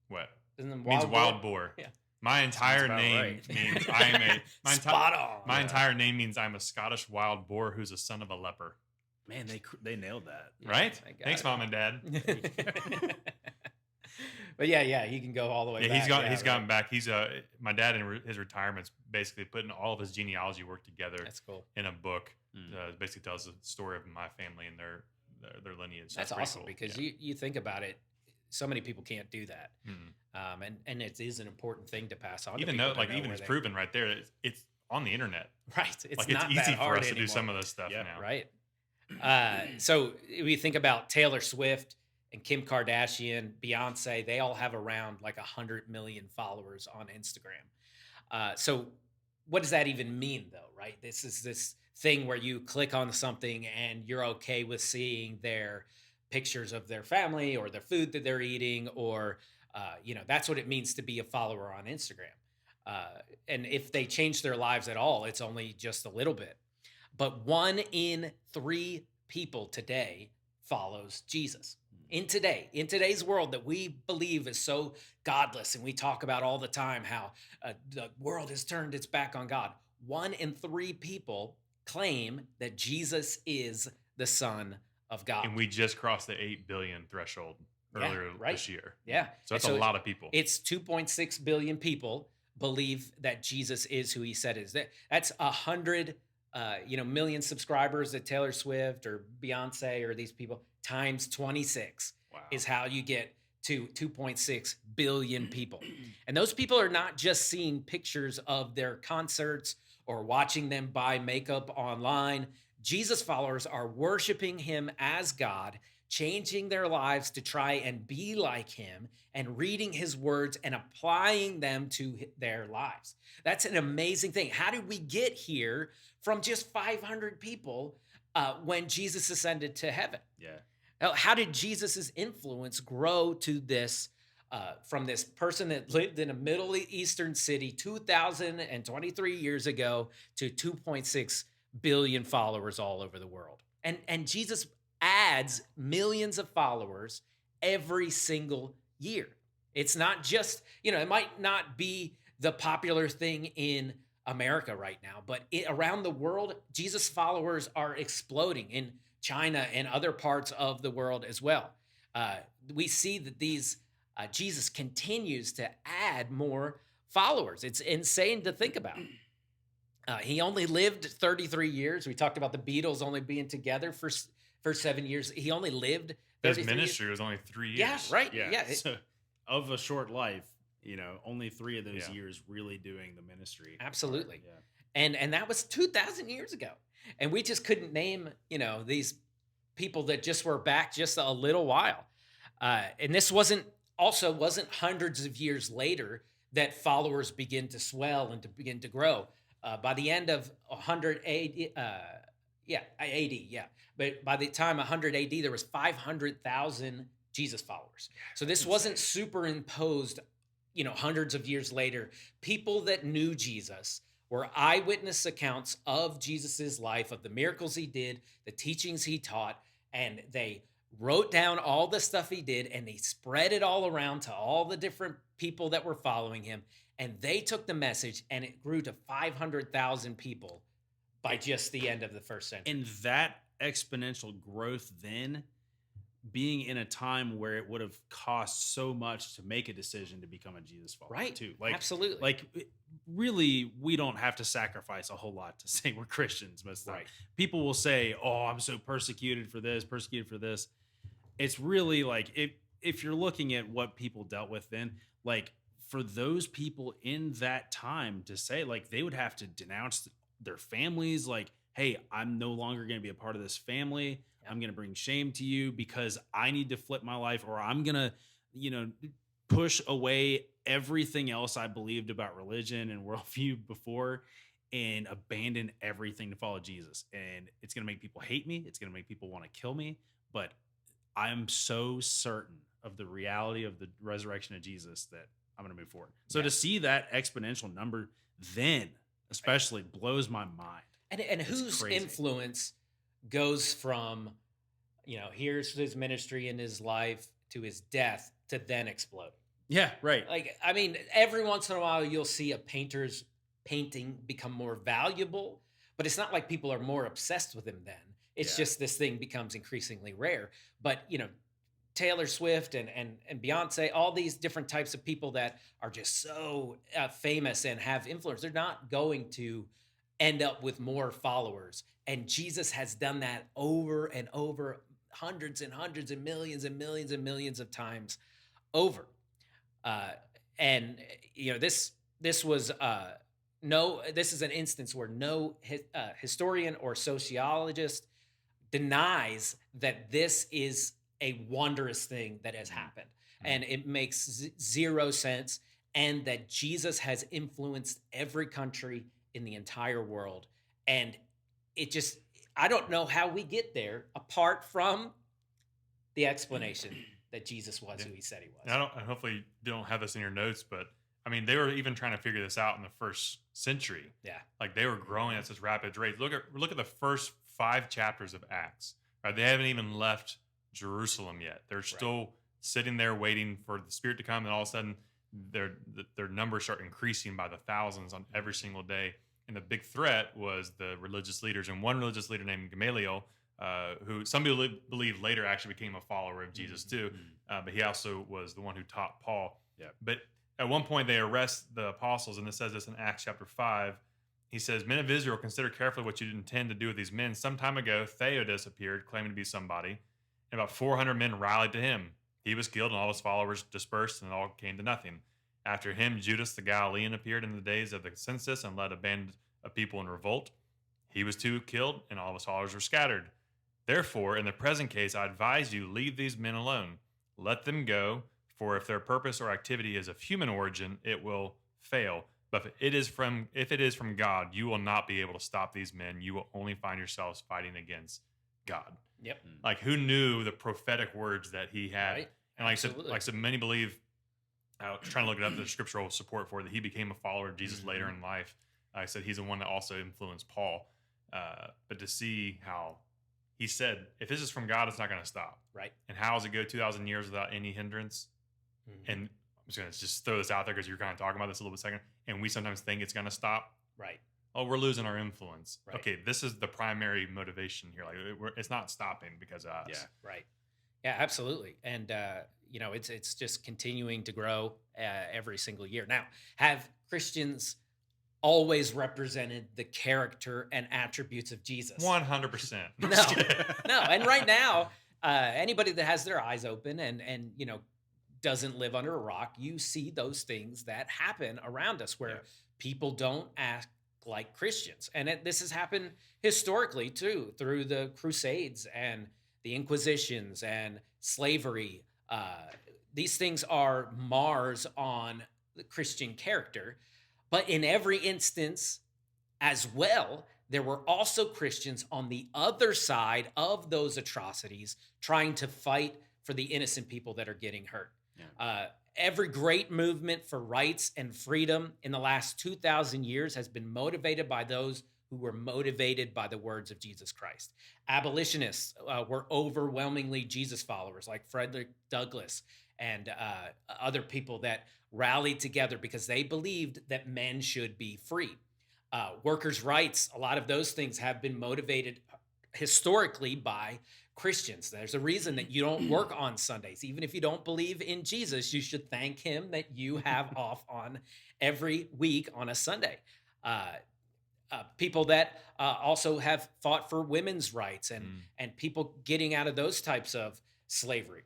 What? Isn't it Means wild boar. Yeah. My entire about name right. means I am a spot on. My entire name means I'm a Scottish wild boar who's a son of a leper. Man, they nailed that. Right? I got Thanks, it. Mom and Dad. But yeah, he can go all the way back. He's gotten back. He's my dad in his retirement's basically putting all of his genealogy work together. That's cool. In a book. It basically tells the story of my family and their lineage. That's pretty awesome cool. because you think about it, so many people can't do that. And it is an important thing to pass on. Even though, it's proven right there, it's on the internet. Right. It's not not easy that for hard us to anymore. do some of this stuff now. Right. So we think about Taylor Swift and Kim Kardashian, Beyonce. They all have around 100 million followers on Instagram. So what does that even mean, though? Right. This is this thing where you click on something and you're okay with seeing their pictures of their family or their food that they're eating, or that's what it means to be a follower on Instagram. And if they change their lives at all, it's only just a little bit. But 1 in 3 people today follows Jesus. In today's world that we believe is so godless, and we talk about all the time how the world has turned its back on God. 1 in 3 people claim that Jesus is the Son of God. And we just crossed the 8 billion threshold earlier this year. Yeah. So that's a lot of people. It's 2.6 billion people believe that Jesus is who he said is. That's 100 million subscribers that Taylor Swift or Beyonce or these people times 26 is how you get to 2.6 billion people. And those people are not just seeing pictures of their concerts or watching them buy makeup online. Jesus followers are worshiping him as God, changing their lives to try and be like him, and reading his words and applying them to their lives. That's an amazing thing. How did we get here from just 500 people when Jesus ascended to heaven? Yeah. How did Jesus's influence grow to this, from this person that lived in a Middle Eastern city 2,023 years ago to 2.6 billion followers all over the world? And Jesus adds millions of followers every single year. It's not just, it might not be the popular thing in America right now, but around the world, Jesus followers are exploding in China and other parts of the world as well. We see that Jesus continues to add more followers. It's insane to think about. He only lived 33 years. We talked about the Beatles only being together for 7 years. He only lived 33 His ministry was only 3 years. Yeah, right. Yeah. So, of a short life, only 3 of those years really doing the ministry. Absolutely. Yeah. And that was 2,000 years ago. And we just couldn't name, these people that just were back just a little while. And this wasn't hundreds of years later that followers begin to swell and to begin to grow. By the end of 100 AD, but by the time 100 AD, there was 500,000 Jesus followers. So this wasn't superimposed, hundreds of years later. People that knew Jesus were eyewitness accounts of Jesus's life, of the miracles he did, the teachings he taught, and they wrote down all the stuff he did, and he spread it all around to all the different people that were following him. And they took the message, and it grew to 500,000 people by just the end of the first century. And that exponential growth then, being in a time where it would have cost so much to make a decision to become a Jesus follower, Right. too. Absolutely. Like, really, we don't have to sacrifice a whole lot to say we're Christians most of the time. Right. People will say, oh, I'm so persecuted for this, persecuted for this. It's really like, if you're looking at what people dealt with then, like, for those people in that time to say, like, they would have to denounce their families, like, hey, I'm no longer going to be a part of this family. I'm going to bring shame to you because I need to flip my life, or I'm going to, push away everything else I believed about religion and worldview before and abandon everything to follow Jesus. And it's going to make people hate me. It's going to make people want to kill me. But I'm so certain of the reality of the resurrection of Jesus that I'm going to move forward. So to see that exponential number then especially blows my mind. And It's whose crazy. influence goes from, here's his ministry and his life to his death to then explode. Yeah, right. Like, I mean, every once in a while you'll see a painter's painting become more valuable, but it's not like people are more obsessed with him then. It's Yeah. just this thing becomes increasingly rare. But, Taylor Swift and Beyonce, all these different types of people that are just so famous and have influence, they're not going to end up with more followers. And Jesus has done that over and over, hundreds and hundreds and millions and millions and millions of times over. This was this is an instance where no historian or sociologist denies that this is a wondrous thing that has happened, and it makes zero sense, and that Jesus has influenced every country in the entire world. And I don't know how we get there apart from the explanation that Jesus was who he said he was. And hopefully you don't have this in your notes, but I mean, they were even trying to figure this out in the first century. Yeah. Like they were growing at such rapid rates. Look at the first 5 chapters of Acts. Right? They haven't even left Jerusalem yet. They're still sitting there waiting for the Spirit to come, and all of a sudden their numbers start increasing by the thousands on every single day. And the big threat was the religious leaders, and one religious leader named Gamaliel, who some people believe later actually became a follower of Jesus too, but he also was the one who taught Paul. Yeah. But at one point they arrest the apostles, and it says this in Acts chapter 5. He says, "Men of Israel, consider carefully what you intend to do with these men. Some time ago, Theudas appeared, claiming to be somebody, and about 400 men rallied to him. He was killed, and all his followers dispersed, and it all came to nothing. After him, Judas the Galilean appeared in the days of the census and led a band of people in revolt. He was too killed, and all of his followers were scattered. Therefore, in the present case, I advise you, leave these men alone. Let them go, for if their purpose or activity is of human origin, it will fail. But if it is from God, you will not be able to stop these men. You will only find yourselves fighting against God." Yep. Like, who knew the prophetic words that he had? Right. And Absolutely. like I said, many believe, I was trying to look it up, the scriptural support for it, that he became a follower of Jesus later in life. I said he's the one that also influenced Paul. But to see how he said, if this is from God, it's not going to stop. Right. And how does it go 2,000 years without any hindrance? Mhm. And I'm just going to throw this out there because you're kind of talking about this a little bit second. And we sometimes think it's going to stop. Right. Oh, we're losing our influence. Right. Okay, this is the primary motivation here. Like, it's not stopping because of us. Yeah. Right. Yeah, absolutely. And, it's just continuing to grow every single year. Now, have Christians always represented the character and attributes of Jesus? 100%. No. And right now, anybody that has their eyes open and doesn't live under a rock, you see those things that happen around us where people don't act like Christians. And this has happened historically too, through the Crusades and the Inquisitions and slavery. These things are mars on the Christian character. But in every instance as well, there were also Christians on the other side of those atrocities trying to fight for the innocent people that are getting hurt. Yeah. Every great movement for rights and freedom in the last 2,000 years has been motivated by those who were motivated by the words of Jesus Christ. Abolitionists were overwhelmingly Jesus followers, like Frederick Douglass and other people that rallied together because they believed that men should be free. Workers' rights, a lot of those things have been motivated historically by Christians. There's a reason that you don't work on Sundays. Even if you don't believe in Jesus, you should thank him that you have off on every week on a Sunday. People that also have fought for women's rights and people getting out of those types of slavery.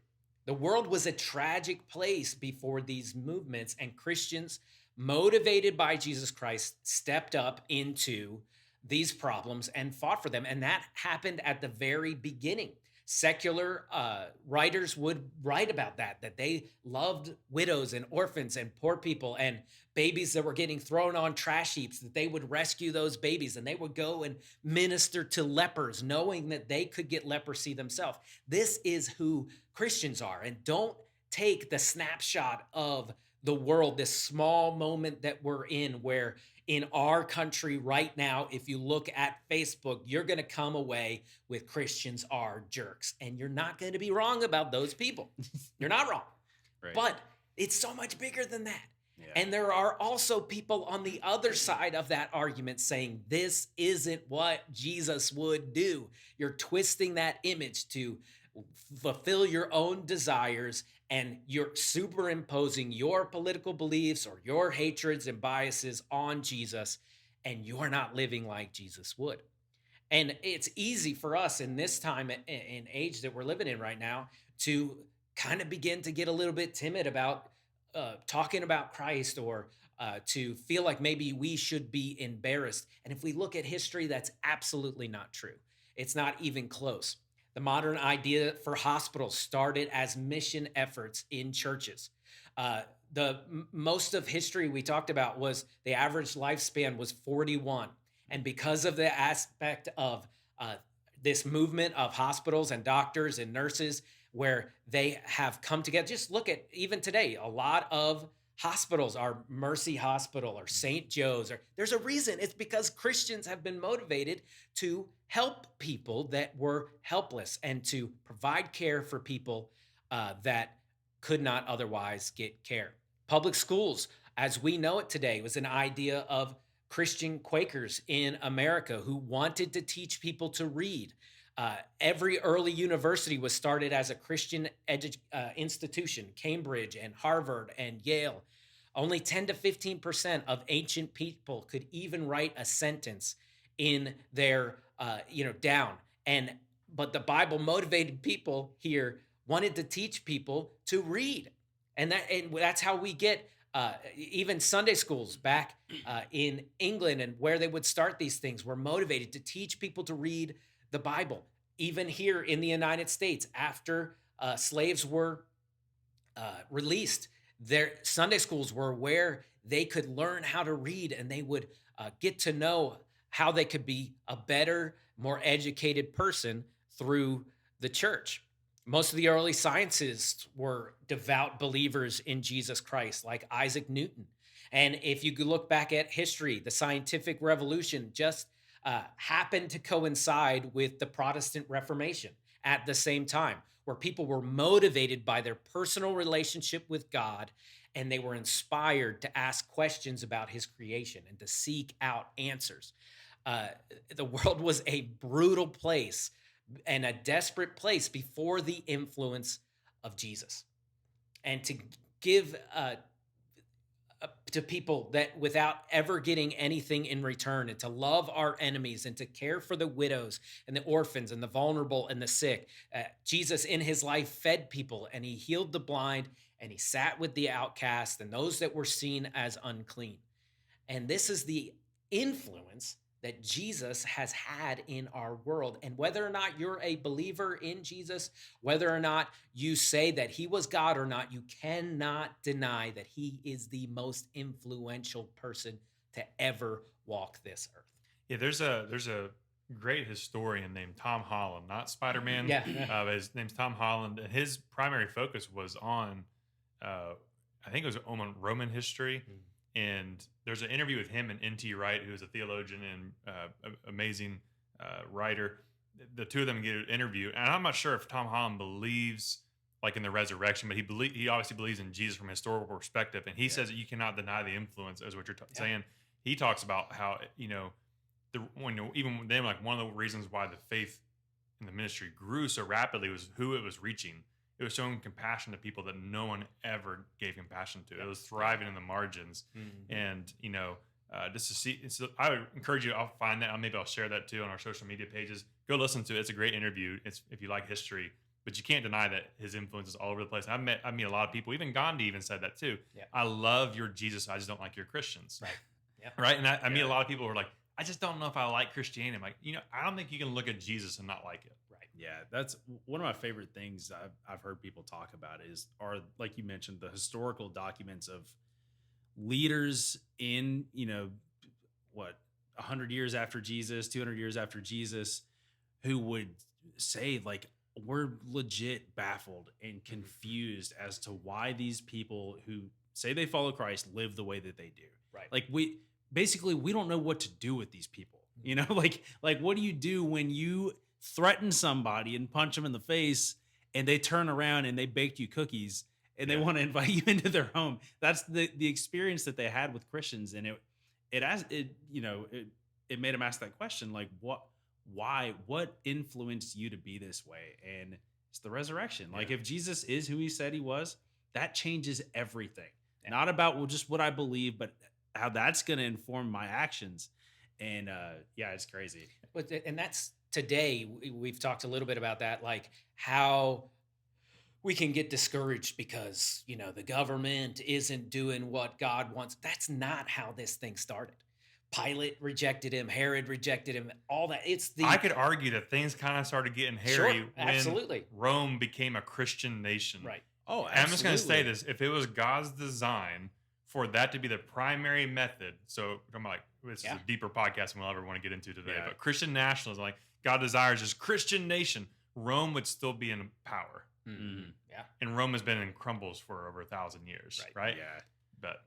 The world was a tragic place before these movements, and Christians motivated by Jesus Christ stepped up into these problems and fought for them. And that happened at the very beginning. Secular writers would write about that they loved widows and orphans and poor people and babies that were getting thrown on trash heaps, that they would rescue those babies and they would go and minister to lepers, knowing that they could get leprosy themselves. This is who Christians are. And don't take the snapshot of the world, this small moment that we're in, where in our country right now, if you look at Facebook, you're going to come away with Christians are jerks. And you're not going to be wrong about those people. You're not wrong. Right. But it's so much bigger than that. Yeah. And there are also people on the other side of that argument saying this isn't what Jesus would do. You're twisting that image to fulfill your own desires, and you're superimposing your political beliefs or your hatreds and biases on Jesus, and you're not living like Jesus would. And it's easy for us in this time and age that we're living in right now to kind of begin to get a little bit timid about talking about Christ, or to feel like maybe we should be embarrassed. And if we look at history, that's absolutely not true. It's not even close. The modern idea for hospitals started as mission efforts in churches. Most of history we talked about was the average lifespan was 41. And because of the aspect of this movement of hospitals and doctors and nurses, where they have come together. Just look at even today, a lot of hospitals are Mercy Hospital or St. Joe's. There's a reason. It's because Christians have been motivated to help people that were helpless and to provide care for people that could not otherwise get care. Public schools, as we know it today, was an idea of Christian Quakers in America who wanted to teach people to read. Every early university was started as a Christian institution, Cambridge and Harvard and Yale. Only 10 to 15% of ancient people could even write a sentence in their, down. But the Bible motivated people here, wanted to teach people to read. And that's how we get even Sunday schools back in England, and where they would start these things, were motivated to teach people to read the Bible. Even here in the United States, after slaves were released, their Sunday schools were where they could learn how to read, and they would get to know how they could be a better, more educated person through the church. Most of the early scientists were devout believers in Jesus Christ, like Isaac Newton. And if you could look back at history, the scientific revolution just happened to coincide with the Protestant Reformation at the same time, where people were motivated by their personal relationship with God, and they were inspired to ask questions about his creation and to seek out answers. The world was a brutal place and a desperate place before the influence of Jesus. And to give to people that without ever getting anything in return, and to love our enemies, and to care for the widows and the orphans and the vulnerable and the sick. Jesus in his life fed people, and he healed the blind, and he sat with the outcast and those that were seen as unclean. And this is the influence that Jesus has had in our world. And whether or not you're a believer in Jesus, whether or not you say that he was God or not, you cannot deny that he is the most influential person to ever walk this earth. Yeah, there's a great historian named Tom Holland, not Spider-Man. Yeah. His name's Tom Holland, and his primary focus was on, I think it was on Roman history. and there's an interview with him and N.T. Wright, who's a theologian and amazing writer. The two of them get an interview, and I'm not sure if Tom Holland believes like in the resurrection, but he obviously believes in Jesus from a historical perspective, and he says that you cannot deny the influence, as what you're saying. He talks about how even then, like one of the reasons why the faith in the ministry grew so rapidly was who it was reaching. It was showing compassion to people that no one ever gave compassion to. It was thriving in the margins, and just to see. So I would encourage you. I'll find that. Maybe I'll share that too on our social media pages. Go listen to it. It's a great interview. It's if you like history, but you can't deny that his influence is all over the place. I meet a lot of people. Even Gandhi even said that too. Yeah. I love your Jesus. I just don't like your Christians. Right. Yeah. Right. And I meet a lot of people who are like, I just don't know if I like Christianity. I'm like, I don't think you can look at Jesus and not like it. Right. Yeah, that's one of my favorite things I've heard people talk about are, like you mentioned, the historical documents of leaders in, 100 years after Jesus, 200 years after Jesus, who would say, like, we're legit baffled and confused as to why these people who say they follow Christ live the way that they do. Right. Like we don't know what to do with these people. Like what do you do when you threaten somebody and punch them in the face and they turn around and they baked you cookies and they want to invite you into their home? That's the experience that they had with Christians. And it made them ask that question, like, what influenced you to be this way? And it's the resurrection. Like if Jesus is who he said he was, that changes everything. Yeah. Not about just what I believe, but how that's going to inform my actions. And it's crazy. And that's today. We've talked a little bit about that, like how we can get discouraged because, the government isn't doing what God wants. That's not how this thing started. Pilate rejected him. Herod rejected him. All that. I could argue that things kind of started getting hairy when Rome became a Christian nation. Right. Oh, absolutely. I'm just going to say this. If it was God's design for that to be the primary method, so I'm like, this is a deeper podcast than we'll ever want to get into today, but Christian nationalism, like God desires this Christian nation, Rome would still be in power. Mm-hmm. Yeah. And Rome has been in crumbles for over 1,000 years, right? Yeah. But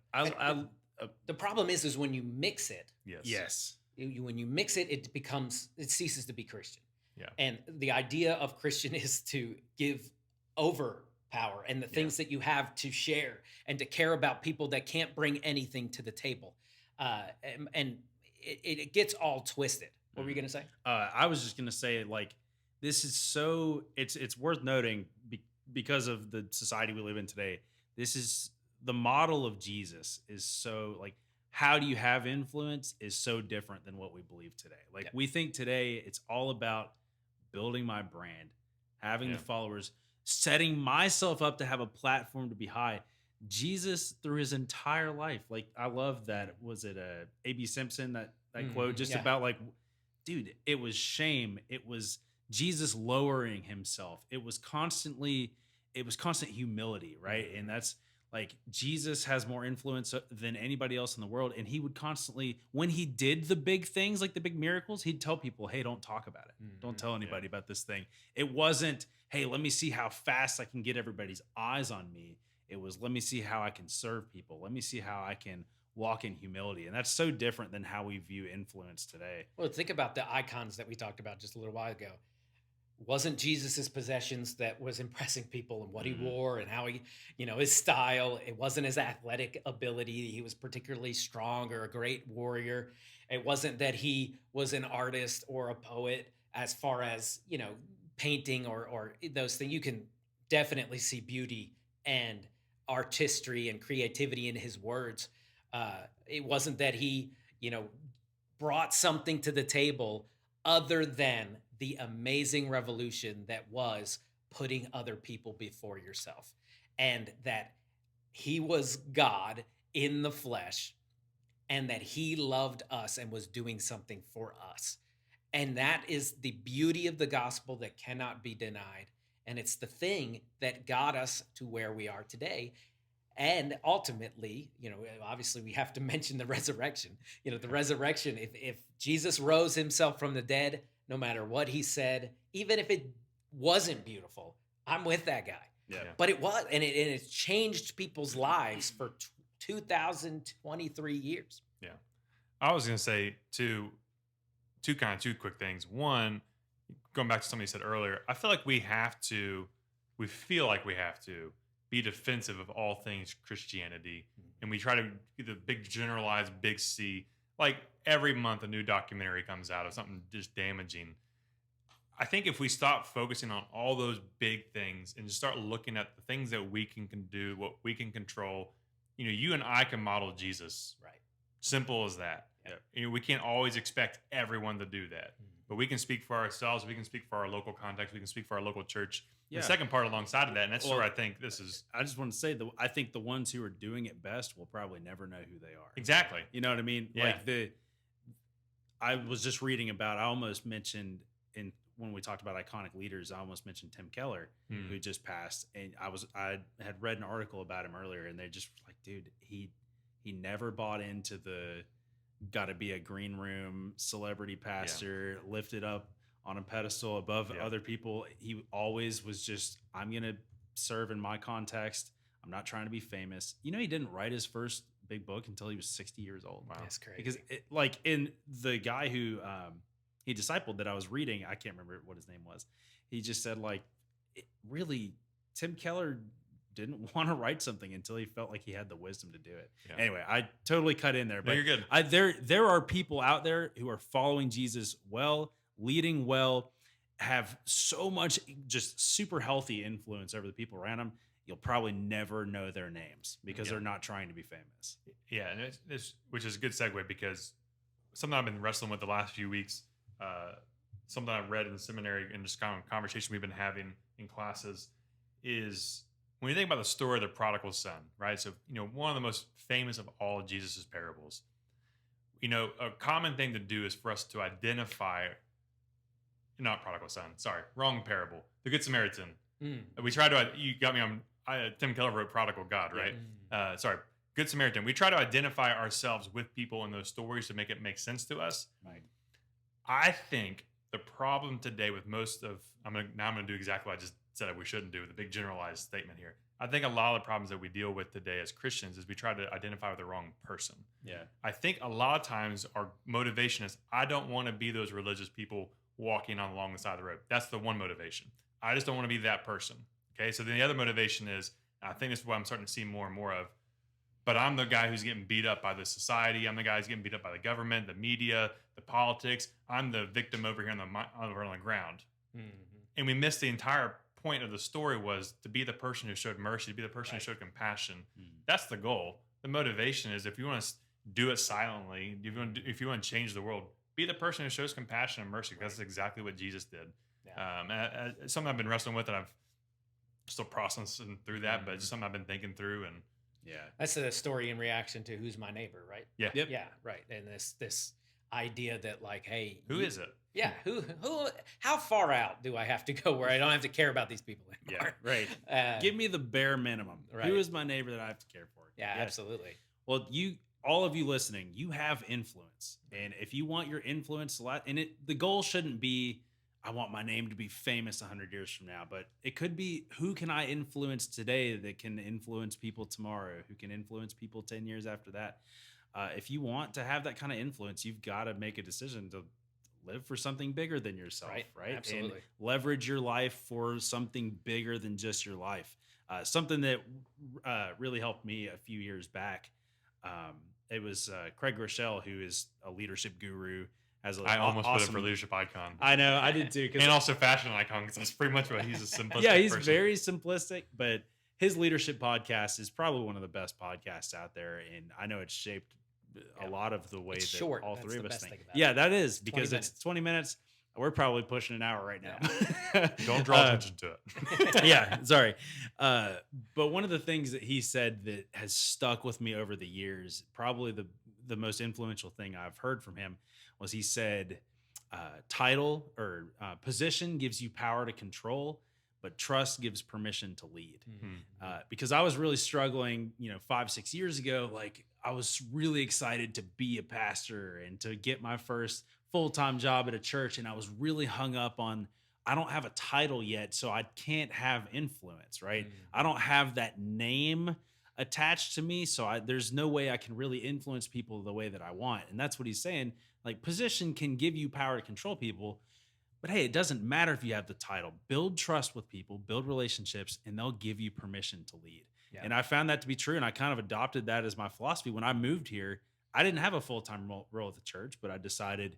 the problem is when you mix it. Yes. When you mix it, it ceases to be Christian. Yeah. And the idea of Christian is to give over power and the things that you have to share and to care about people that can't bring anything to the table. And it gets all twisted. What were you going to say? I was just going to say, like, this is so it's worth noting because of the society we live in today. This is the model of Jesus is so, like, how do you have influence is so different than what we believe today. Like we think today it's all about building my brand, having the followers, setting myself up to have a platform to be high. Jesus, through his entire life, like I love that. Was it A.B. Simpson that quote just about like, dude, it was shame. It was Jesus lowering himself. It was constant humility, right? And that's like Jesus has more influence than anybody else in the world. And he would constantly, when he did the big things, like the big miracles, he'd tell people, hey, don't talk about it. Don't tell anybody about this thing. It wasn't, hey, let me see how fast I can get everybody's eyes on me. It was, let me see how I can serve people. Let me see how I can walk in humility. And that's so different than how we view influence today. Well, think about the icons that we talked about just a little while ago. Wasn't Jesus's possessions that was impressing people and what he wore and how he, his style. It wasn't his athletic ability. He was particularly strong or a great warrior. It wasn't that he was an artist or a poet as far as, painting or those things. You can definitely see beauty and artistry and creativity in his words. It wasn't that he, brought something to the table other than the amazing revolution that was putting other people before yourself, and that he was God in the flesh, and that he loved us and was doing something for us. And that is the beauty of the gospel that cannot be denied. And it's the thing that got us to where we are today. And ultimately, obviously we have to mention the resurrection. The resurrection, if Jesus rose himself from the dead, no matter what he said, even if it wasn't beautiful, I'm with that guy. Yeah. But it was, and it's changed people's lives for 2,023 years. Yeah. I was going to say two quick things. One, going back to something you said earlier, I feel like we feel like we have to be defensive of all things Christianity. And we try to be the big generalized big C. Like every month a new documentary comes out of something just damaging. I think if we stop focusing on all those big things and just start looking at the things that we can do, what we can control, you and I can model Jesus. Right. Simple as that. Yep. We can't always expect everyone to do that, but we can speak for ourselves. We can speak for our local context. We can speak for our local church. Yeah. The second part alongside of that, and that's where I think this is. I just want to say that I think the ones who are doing it best will probably never know who they are. Exactly. You know what I mean? Yeah. I was just reading about, I almost mentioned when we talked about iconic leaders, I almost mentioned Tim Keller, who just passed. And I had read an article about him earlier, and they just were like, dude, he never bought into the got to be a green room celebrity pastor, lifted up on a pedestal above other people. He always was just, I'm going to serve in my context. I'm not trying to be famous. He didn't write his first big book until he was 60 years old. Wow. That's crazy. Because in the guy who he discipled that I was reading, I can't remember what his name was. He just said really, Tim Keller didn't want to write something until he felt like he had the wisdom to do it. Yeah. Anyway, I totally cut in there, but you're good. There are people out there who are following Jesus well, leading well, have so much just super healthy influence over the people around them. You'll probably never know their names because they're not trying to be famous. Yeah, and which is a good segue because something I've been wrestling with the last few weeks, something I've read in the seminary and just kind of conversation we've been having in classes is when you think about the story of the prodigal son, right? So, one of the most famous of all of Jesus's parables, a common thing to do is for us to identify, not prodigal son, sorry, wrong parable, the Good Samaritan. We try to, you got me on, Tim Keller wrote Prodigal God, right? Sorry, Good Samaritan. We try to identify ourselves with people in those stories to make it make sense to us. Right. I think the problem today with most of, I'm going to do exactly what I just said we shouldn't do with a big generalized statement here. I think a lot of the problems that we deal with today as Christians is we try to identify with the wrong person. Yeah. I think a lot of times our motivation is, I don't want to be those religious people walking along the side of the road. That's the one motivation. I just don't want to be that person. Okay. So then the other motivation is, I think this is what I'm starting to see more and more of, but I'm the guy who's getting beat up by the society. I'm the guy who's getting beat up by the government, the media, the politics. I'm the victim over here on the ground. Mm-hmm. And we missed the entire point of the story was to be the person who showed mercy, to be the person who showed compassion. That's the goal. The motivation is if you want to do it silently, if you want to change the world, be the person who shows compassion and mercy. That's exactly what Jesus did. Yeah. Something I've been wrestling with, and I've still processing through that, but it's something I've been thinking through. And that's the story in reaction to Who's My Neighbor, right? Yeah. Yep. Yeah. Right. And this idea that hey, who is it? Yeah. Who, how far out do I have to go where I don't have to care about these people anymore? Yeah. Right. Give me the bare minimum. Right. Who is my neighbor that I have to care for? Yeah, absolutely. Well, all of you listening, you have influence. And if you want your influence, the goal shouldn't be, I want my name to be famous 100 years from now, but it could be, who can I influence today that can influence people tomorrow, who can influence people 10 years after that? If you want to have that kind of influence, you've got to make a decision to live for something bigger than yourself, right? Absolutely. And leverage your life for something bigger than just your life. Something that really helped me a few years back. It was Craig Rochelle, who is a leadership guru. I almost put it for leadership icon. I know, I did too. And also fashion icon, because that's pretty much what he's a simplistic Yeah, he's person. very simplistic, but his leadership podcast is probably one of the best podcasts out there. And I know it's shaped a lot of the way that all three of us think. Yeah, that is, because it's 20 minutes. We're probably pushing an hour right now. Don't draw attention to it. Yeah, sorry. But one of the things that he said that has stuck with me over the years, probably the most influential thing I've heard from him, was he said, title or position gives you power to control, but trust gives permission to lead. Mm-hmm. Because I was really struggling, 5-6 years ago. I was really excited to be a pastor and to get my first full-time job at a church. And I was really hung up on, I don't have a title yet, so I can't have influence, right? Mm-hmm. I don't have that name. attached to me. So there's no way I can really influence people the way that I want. And that's what he's saying. Like, position can give you power to control people. But hey, it doesn't matter if you have the title. Build trust with people, build relationships, and they'll give you permission to lead. Yeah. And I found that to be true. And I kind of adopted that as my philosophy. When I moved here, I didn't have a full-time role at the church, but I decided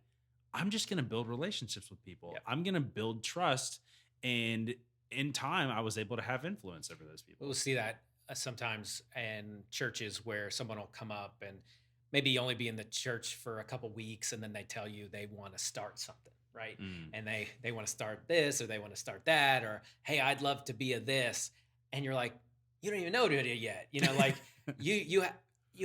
I'm just going to build relationships with people. Yeah. I'm going to build trust. And in time, I was able to have influence over those people. We'll see that sometimes in churches where someone will come up and maybe only be in the church for a couple weeks, and then they tell you they want to start something. Right. And they want to start this, or they want to start that, or, hey, I'd love to be a this. And you're like, you don't even know it yet. You know, like you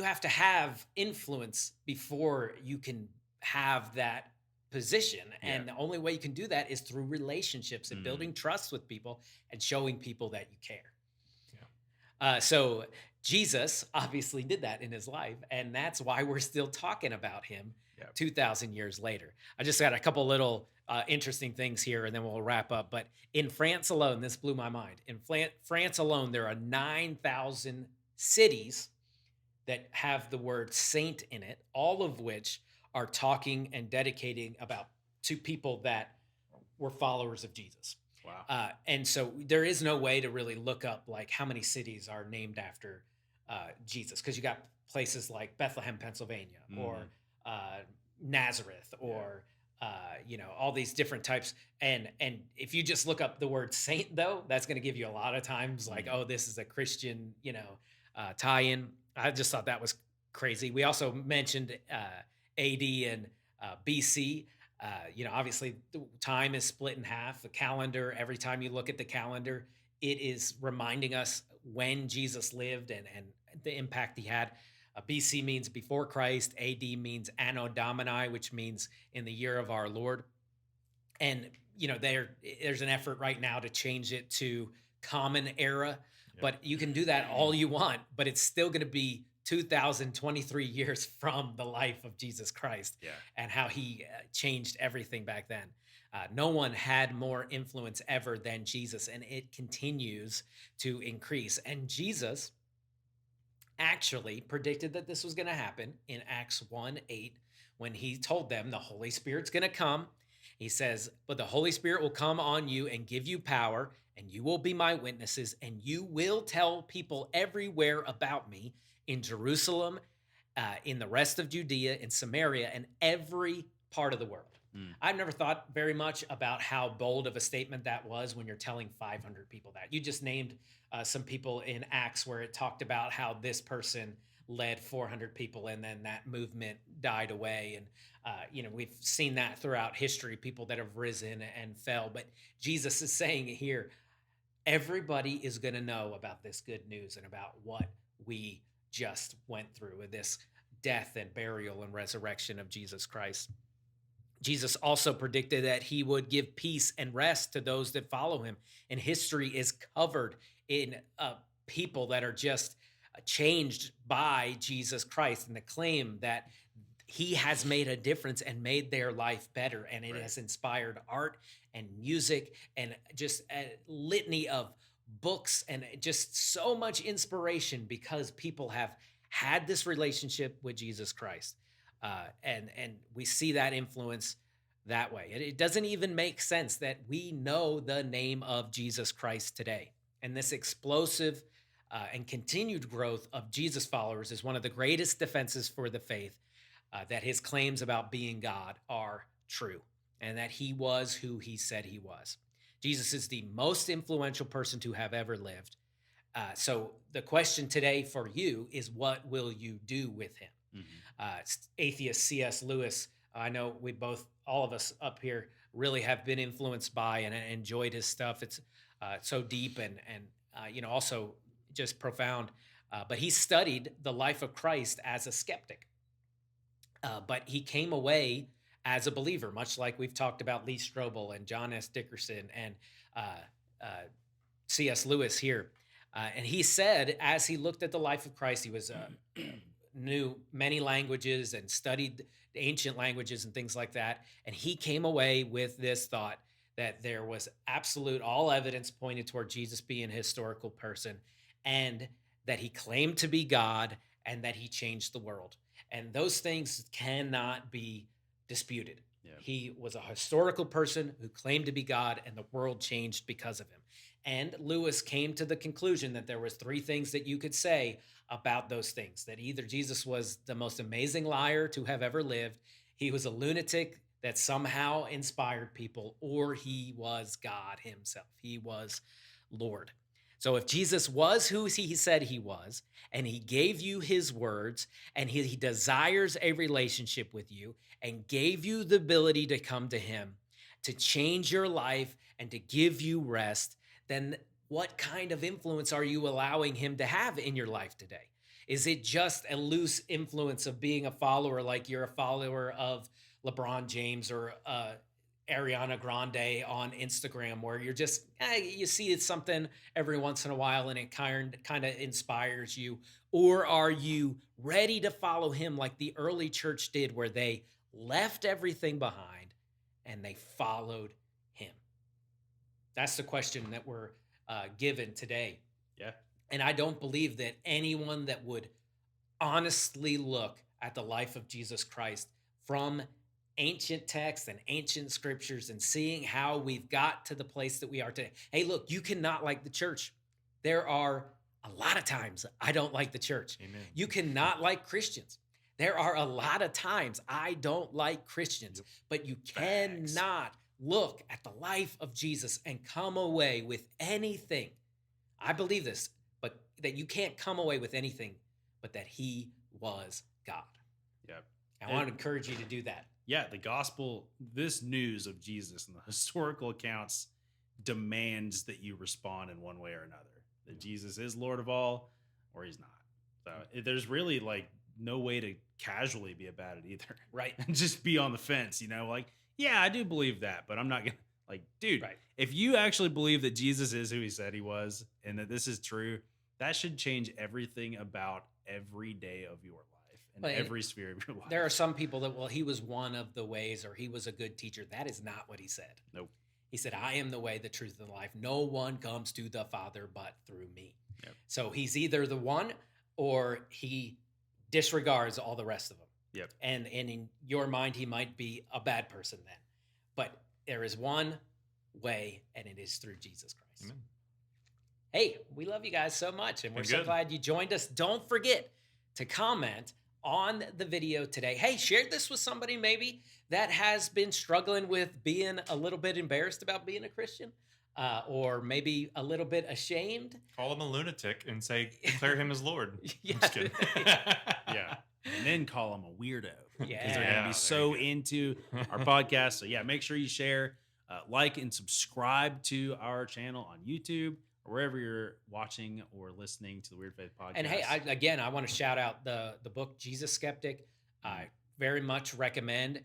have to have influence before you can have that position. Yeah. And the only way you can do that is through relationships and building trust with people and showing people that you care. Yeah. So Jesus obviously did that in his life. And that's why we're still talking about him 2,000 years later. I just got a couple little interesting things here, and then we'll wrap up. But in France alone, this blew my mind. In France alone, there are 9,000 cities that have the word saint in it, all of which are talking and dedicating to people that were followers of Jesus. Wow. And so there is no way to really look up like how many cities are named after Jesus, because you got places like Bethlehem, Pennsylvania, or Nazareth, or all these different types. And if you just look up the word saint, though, that's going to give you a lot of times like, oh, this is a Christian, tie-in. I just thought that was crazy. We also mentioned AD and BC. Obviously the time is split in half. The calendar, every time you look at the calendar, it is reminding us when Jesus lived and the impact he had. BC means before Christ. AD means Anno Domini, which means in the year of our Lord. And, there's an effort right now to change it to Common Era, but you can do that all you want, but it's still going to be 2023 years from the life of Jesus Christ and how he changed everything back then. No one had more influence ever than Jesus, and it continues to increase. And Jesus actually predicted that this was going to happen in Acts 1:8 when he told them the Holy Spirit's going to come. He says, but the Holy Spirit will come on you and give you power, and you will be my witnesses, and you will tell people everywhere about me in Jerusalem, in the rest of Judea, in Samaria, and every part of the world. I've never thought very much about how bold of a statement that was when you're telling 500 people that. You just named some people in Acts where it talked about how this person led 400 people and then that movement died away. And, we've seen that throughout history, people that have risen and fell. But Jesus is saying here, everybody is going to know about this good news and about what we just went through with this death and burial and resurrection of Jesus Christ. Jesus also predicted that he would give peace and rest to those that follow him. And history is covered in people that are just changed by Jesus Christ and the claim that he has made a difference and made their life better. And it has inspired art and music and just a litany of books and just so much inspiration because people have had this relationship with Jesus Christ. And we see that influence that way. It doesn't even make sense that we know the name of Jesus Christ today. And this explosive and continued growth of Jesus followers is one of the greatest defenses for the faith, that his claims about being God are true and that he was who he said he was. Jesus is the most influential person to have ever lived. So the question today for you is, what will you do with him? Atheist C.S. Lewis, I know all of us up here really have been influenced by and enjoyed his stuff. It's so deep and also just profound. But he studied the life of Christ as a skeptic. But he came away as a believer, much like we've talked about Lee Strobel and John S. Dickerson and C.S. Lewis here. And he said, as he looked at the life of Christ, he was knew many languages and studied ancient languages and things like that. And he came away with this thought that there was all evidence pointed toward Jesus being a historical person, and that he claimed to be God, and that he changed the world. And those things cannot be disputed. Yeah. He was a historical person who claimed to be God, and the world changed because of him. And Lewis came to the conclusion that there was three things that you could say about those things: that either Jesus was the most amazing liar to have ever lived, he was a lunatic that somehow inspired people, or he was God himself. He was Lord. So if Jesus was who he said he was, and he gave you his words, and he desires a relationship with you, and gave you the ability to come to him, to change your life, and to give you rest, then what kind of influence are you allowing him to have in your life today? Is it just a loose influence of being a follower, like you're a follower of LeBron James or Ariana Grande on Instagram, where you're just, you see something every once in a while and it kind of inspires you? Or are you ready to follow him like the early church did, where they left everything behind and they followed him? That's the question that we're given today. Yeah. And I don't believe that anyone that would honestly look at the life of Jesus Christ from ancient texts and ancient scriptures and seeing how we've got to the place that we are today. Hey, look, you cannot like the church. There are a lot of times I don't like the church. Amen. You cannot like Christians. There are a lot of times I don't like Christians, but you cannot look at the life of Jesus and come away with anything. I believe this, but that you can't come away with anything but that he was God. Yep. I want to encourage you to do that. Yeah, the gospel, this news of Jesus and the historical accounts demands that you respond in one way or another. That Jesus is Lord of all, or he's not. So there's really like no way to casually be about it either. Right. And just be on the fence, like, yeah, I do believe that, but I'm not going to, like, dude, Right. If you actually believe that Jesus is who he said he was and that this is true, that should change everything about every day of your life. In every sphere of your life. There are some people that, well, he was one of the ways, or he was a good teacher. That is not what he said. Nope. He said, I am the way, the truth, and the life. No one comes to the Father but through me. Yep. So he's either the one or he disregards all the rest of them. Yep. And in your mind, he might be a bad person then. But there is one way, and it is through Jesus Christ. Amen. Hey, we love you guys so much, and we're so Good. glad you joined us. Don't forget to comment on the video today. Hey, share this with somebody maybe that has been struggling with being a little bit embarrassed about being a Christian, or maybe a little bit ashamed. Call him a lunatic and say, declare him as Lord. Yeah. I'm just kidding. Yeah. And then call him a weirdo. Because they're going to Yeah, be there so you go. into our podcast. So, yeah, make sure you share, like, and subscribe to our channel on YouTube or wherever you're watching or listening to the Weird Faith Podcast. And hey, I want to shout out the book Jesus Skeptic. I very much recommend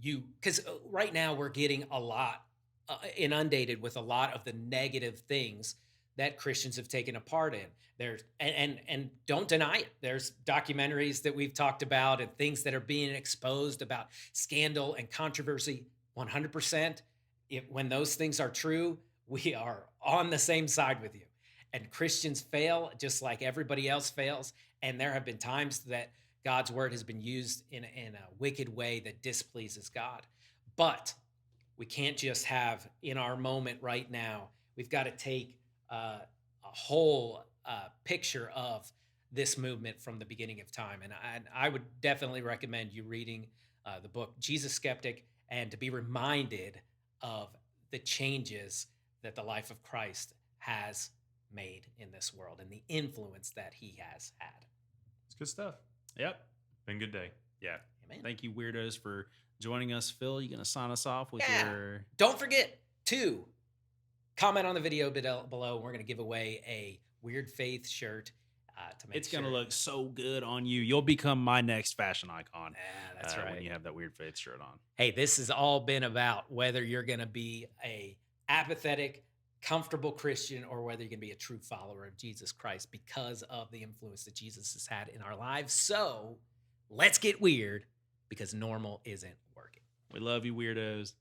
you, because right now we're getting a lot inundated with a lot of the negative things that Christians have taken a part in. There's and don't deny it. There's documentaries that we've talked about and things that are being exposed about scandal and controversy. 100%. When those things are true, we are on the same side with you. And Christians fail just like everybody else fails. And there have been times that God's word has been used in a wicked way that displeases God. But we can't just have in our moment right now. We've got to take a whole picture of this movement from the beginning of time. And I would definitely recommend you reading the book Jesus Skeptic, and to be reminded of the changes that the life of Christ has made in this world and the influence that he has had. It's good stuff. Yep. Been a good day. Yeah. Amen. Thank you, weirdos, for joining us. Phil, you going to sign us off with your... Don't forget to comment on the video below. We're going to give away a Weird Faith shirt. To make It's going to look so good on you. You'll become my next fashion icon. Yeah, that's right. When you have that Weird Faith shirt on. Hey, this has all been about whether you're going to be a apathetic, comfortable Christian, or whether you're going to be a true follower of Jesus Christ because of the influence that Jesus has had in our lives. So let's get weird, because normal isn't working. We love you, weirdos.